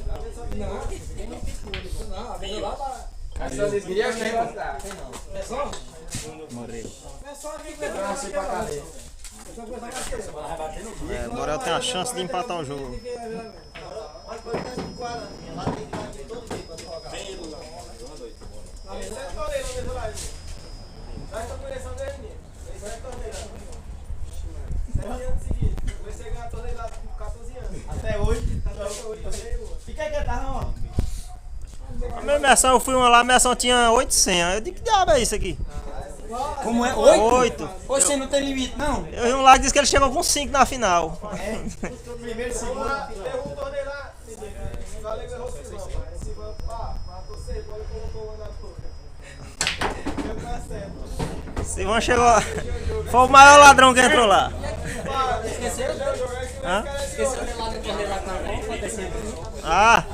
Não, tem nem pico, não. A vida lá tá... Mas só desvia quem gostar. É só? Morreu. É só aqui que Eu nasci pra cadeia. é só começar a cadeira. É, Borel tem a chance de empatar o jogo. Olha, pode ter de Guarani. Lá tem que ir todo dia pra jogar. Esse é torneio, não mesmo lá, gente. Nós estamos com eleição dele, menino. Esse é torneio. 7 anos seguidos. Comecei a ganhar torneio lá com 14 anos. Até hoje. Até hoje. Fica aí que tá, não. A minha Emerson, eu fui uma lá, a Emerson tinha 800. Eu digo, que diabo é isso aqui? Como é? 8? 8. Você não tem limite, não? Eu vi um lá que disse que ele chegou com 5 na final. Primeiro, Vamos lá, derrubou o torneio lá. O galego errou o Silvão. Aí o Silvão, pá, matou 6 bolas e colocou uma na boca. Deu pra certo. Silvão chegou. Foi o maior ladrão que entrou lá. Esqueceram? Hã? Esqueceram de lá no torneio lá com a Copa, descendo. Ah,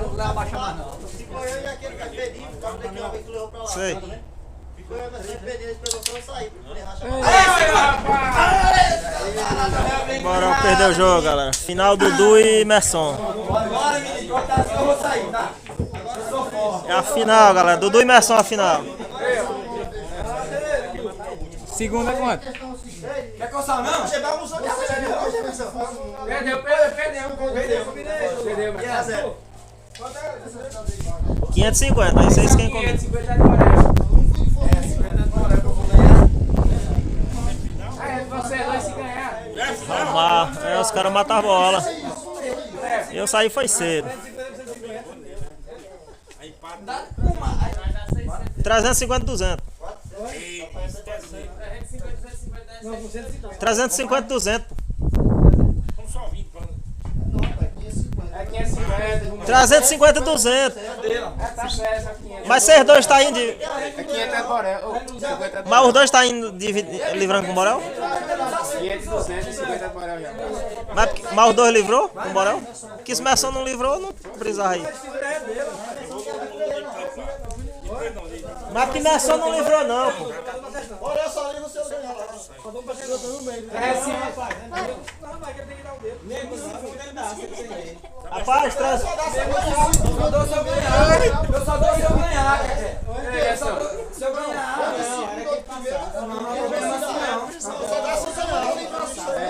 Não vai abaixar mais não. Ficou eu e aquele que pediu, o cara daqui uma vez que levou pra lá. sei. Ficou eu e aquele pediu, ele esperou pra eu sair. Bora perder o jogo, galera. Final Dudu e Merson. Bora, menino, corta assim, eu vou sair, tá? Eu sou forte. É a final, galera. Dudu e Merson a final. Segunda é quanto? Quer coçar não? Você vai almoçar de Perdeu. Perdeu, mas 550, aí vocês quem comigo. 550 de Morel. É, 50 de Morel que eu vou ganhar. Vocês dois se ganhar. Vamos lá. Os caras matam a bola. Eu saí foi cedo. 350, 200. 350, 200. É 550. 350, 200. Tá certo, só 500. Mas vocês dois tá indo de... É 500 de Morel. 50 de Mas os dois tá indo livrando com o Borel? 500, 200 e 50 de Morel já. Mas os dois livrou com o Borel? Que se Merson não livrou, não precisava ir. Mas que Merson não livrou não, pô. Olha só ali no seu ganhar. Rapaz, traz... Eu só dou se eu ganhar. Eu só dou se eu ganhar. Se eu ganhar.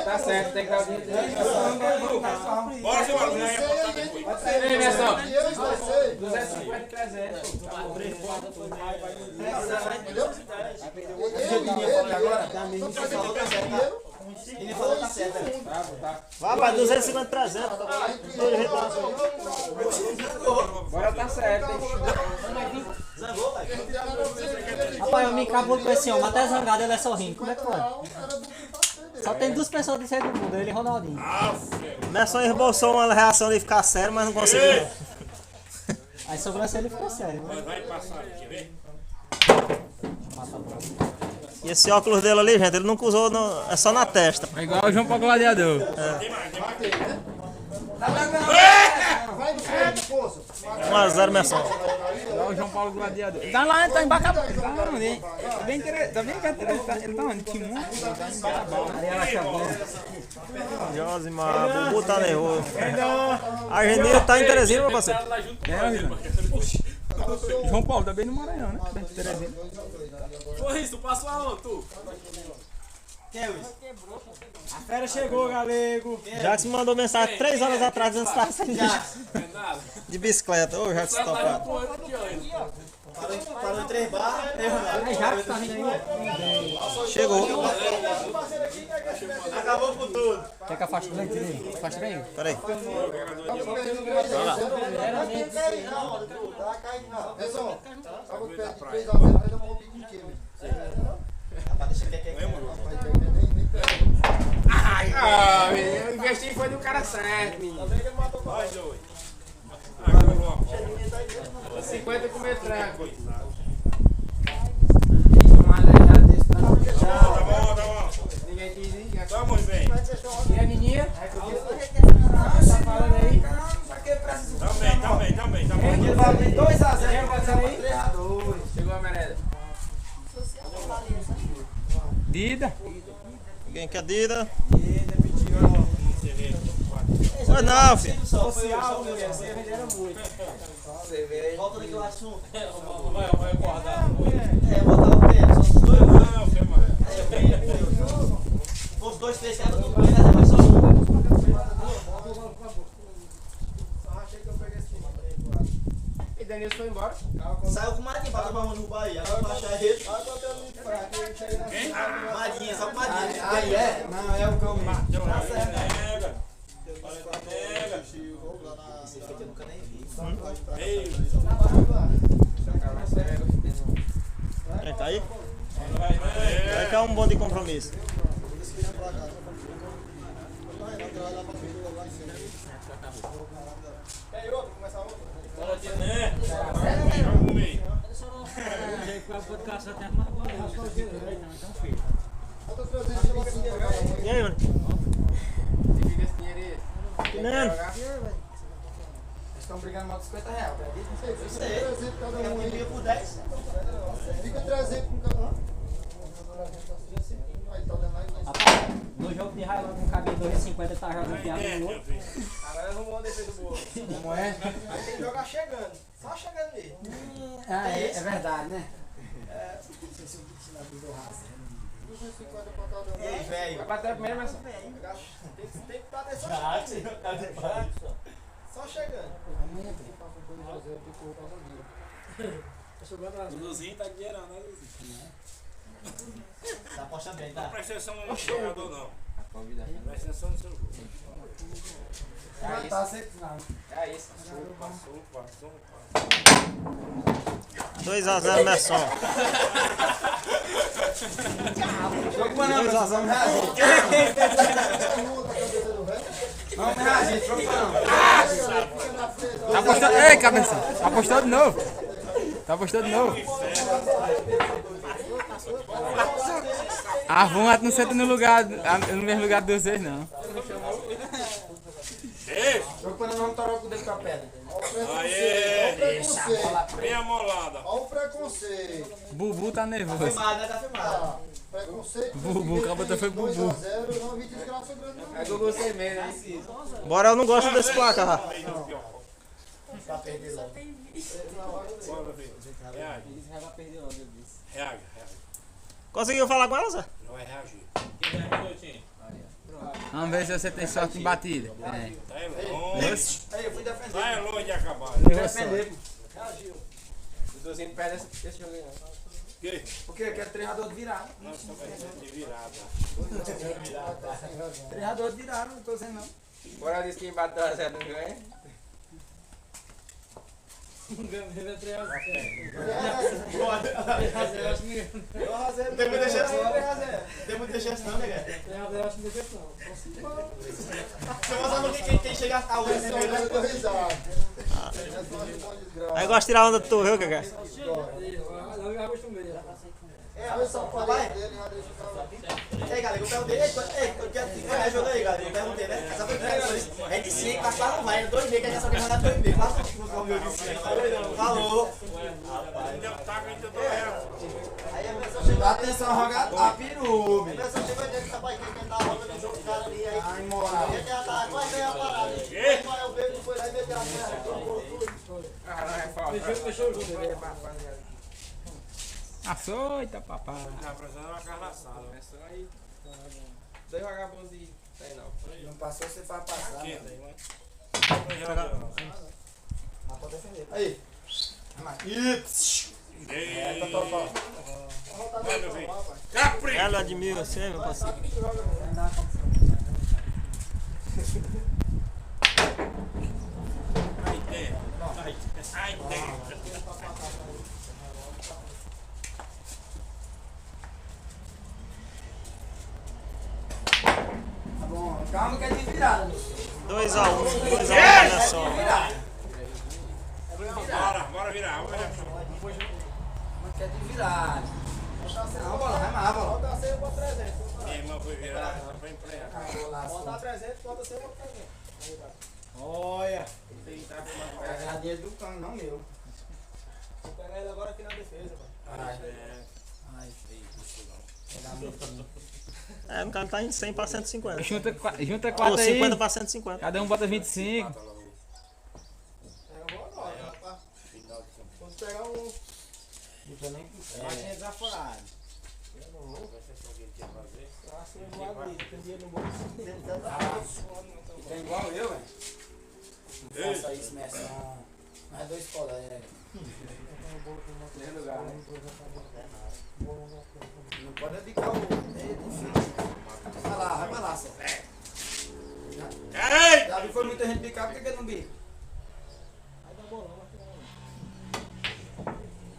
Tá certo, tem que dar o dinheiro dele. Bora, seu Marcos. Ei, Merson. 250 e 300. Vai pra 250, 300. Bora, tá certo. Rapaz, eu me encabolo com esse homem, até zangado ele é sorrindo. Como é que pode? Só tem duas pessoas desse aí do mundo, ele e Ronaldinho. Merson esboçou uma reação de ficar sério, mas não conseguiu. Aí sobrancelha ele ficou sério. Né? Vai passar, quer ver? E esse óculos dele ali, gente, ele nunca usou, é só na testa. É igual o João Paulo Gladiador. Tem mais. 1x0 Merson. Igual o João Paulo Gladiador. Tá lá, tá em Bacabal. Tá onde? Tá bem interessante. Ele tá onde? Timon? Tá em Bacabal. Josimar, Bubu tá nervoso. A Argentina tá em Teresina, meu parceiro. João Paulo tá bem no Maranhão, né? Tá em Teresina. Ô, Riz, tu passou aonde, tu? A fera chegou, galego. Jackson mandou mensagem 3 horas atrás dizendo que estava saindo de bicicleta. Ô, Jackson topado. Parou em 3 barras. Aí já tá vindo aí. Chegou. Acabou com tudo. Quer que afaste o leite dele? Afasta bem. Peraí. Ah, eu investi foi no cara certo, menino. Vai, Joey. 50 com metranco. Tá bom. Ninguém quis ir. Vamos bem. E a menina? Tá falando aí? Também. 2x0. Chegou a merenda. Dida. Alguém quer Dida? Pois não, filho. Social, mulher, você venderam muito. Volta daquele assunto. Vai acordar. Botar o pé. Só os dois. Não, seu Marcos. Os dois, 3 caras do pé, mas só um. E Danilo foi embora. Saiu com o Madinha pra tomar uma no Bahia. Agora pra achar ele. Madinha, só com Madinha. Aí é? Não, é o que eu vi. Nega. Esse aqui eu nunca nem vi. Quem tá aí? Vai que é um bom de compromisso. Bora, Tiné. Joga no meio. acabou de caçar até mais boa. Não, então feio. E aí, mano? Fica esse dinheiro aí. Que nem? Eles estão brigando mal de 50 reais, acredita? Isso aí. 300 cada um aí. Por 10. Fica 300 com cada um. Aí tá dando aí. Rapaz, no jogo de raio lá com cabelo 2,50 tá jogando piada no outro. Agora vamos uma defesa do bolo. Como é? Aí tem que jogar chegando. Só chegando mesmo. Ah, é verdade, né? E aí, velho? Vai bater a primeira, mas... Tem que bater só chegando. Só chegando. O Luzinho tá dinheirando, né, Luzinho? Tá apostando bem, Não tá? presta atenção no jogador, não. Presta atenção no seu jogo. É isso. É isso. Passou. 2x0 Messon. 2x0 Vamos reagir, troca não. Tá apostando. Ei, cabeça. Tá apostando de novo. Tá apostando de novo. A Vunat não senta no mesmo lugar de vocês, não. Troca não, vamos torar o dedo com a pedra. Aê! Bem amolada. Olha o preconceito. Bubu tá nervoso. Tá filmado. Preconceito. Bubu, acabou até foi Bubu. 2x0, não vi desgraça grande. É Gugu sem medo, hein? Bora, eu não gosto desse placar, Rafa. Pra perder logo. Reage. Conseguiu falar com ela, Zé? Não vai reagir. Vamos ver se você tem sorte em batida. É. Tá longe. Aí, eu fui defender. Tá longe de acabar. Fui defender, pô. Reagiu. O Duzinho perde esse jogo aí, não. Que? Porque eu quero treinador de virada. Nós estamos de virada. Treinador de virada, não tô dizendo não. Bora diz que embate 2x0 não ganha. Não tem muita chance não, né? Tem muita chance não, né, cara? Você vai saber quem chega a hoje, né? Eu tô risado. Aí gosta de tirar onda do tu, viu, Cacá? Olha essa parede dele, já deixa eu falar. Ei, galera, eu perguntei, eu quero que ganhar jogo aí, galera. Eu perguntei, né? Essa foi a primeira coisa. É de 5, mas lá não vai, é 2 meses, que a gente só quer mandar 2 meses. Lá não meu de 5. Falou. Ainda tá com 82 reais. Aí a pessoa chegou. Atenção, roga a perume. A pessoa chegou e disse que rapaz, quem tá rolando no jogo do cara ali aí. Ai, moral. Ele já tá quase ganhando a parada. Aí o Pedro foi lá e meteu a perna, trocou tudo. Ah, não é falta. Fechou o jogo. Açoita, papai. Tá precisando uma carne assada. É só aí. 2 vagabundos de... Tem não. Não passou, você vai passar. Aqui. Mas pode defender. Aí. Vai, meu filho. Capri! Ela admira você, meu parceiro. Aí dentro. Aí dentro. Tá bom, calma que é de virada. 2x1 Messon. Bora virar. Vamos virar. Mas que é de virada. Não, bola, vai mais, bola. Bota 100 por 300. Minha irmã foi virar. Foi empregada. Bota 300, bota 100 por 300. Olha. Vai ganhar dinheiro do cano, não meu. Vou pegar ele agora aqui na defesa, mano. Ai. É, no cara tá em 100 pra 150. Junta Ou 4 aí. 50 pra 150. Cada um bota 25. Eu vou agora, rapaz. Vamos pegar um. Máquina desaforada. Assim, eu vou abrir. Tem dinheiro no bolso. Tem igual eu, velho. Não faça isso, Messon. Mais 2 colegas. Tem lugar, né? Não pode dedicar o dedo, filho. Vai lá, só. Ei! Davi foi muita gente bicar, por que ele não bica?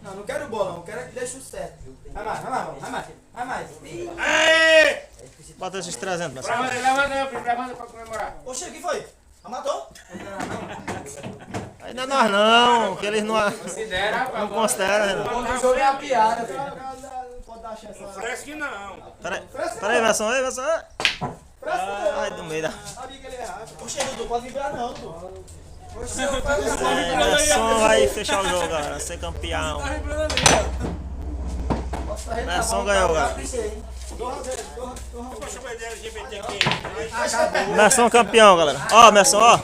Não, não quero bolão, eu quero que deixe o certo. Vai mais. Ei! Bota esses 300, Messon. Levanta pra comemorar. Oxe, o que foi? Matou? Aí Aí não é nós não, que eles não consideram. O jogo é a piada, velho. Parece que não. Peraí, Merson, aí, Merson. Ai, do meio da. Puxa, Dudu, pode vibrar não, Dudu. Merson vai fechar o jogo, galera. Ser campeão. Merson ganhou, galera. Merson campeão, galera. Ó, Merson, ó.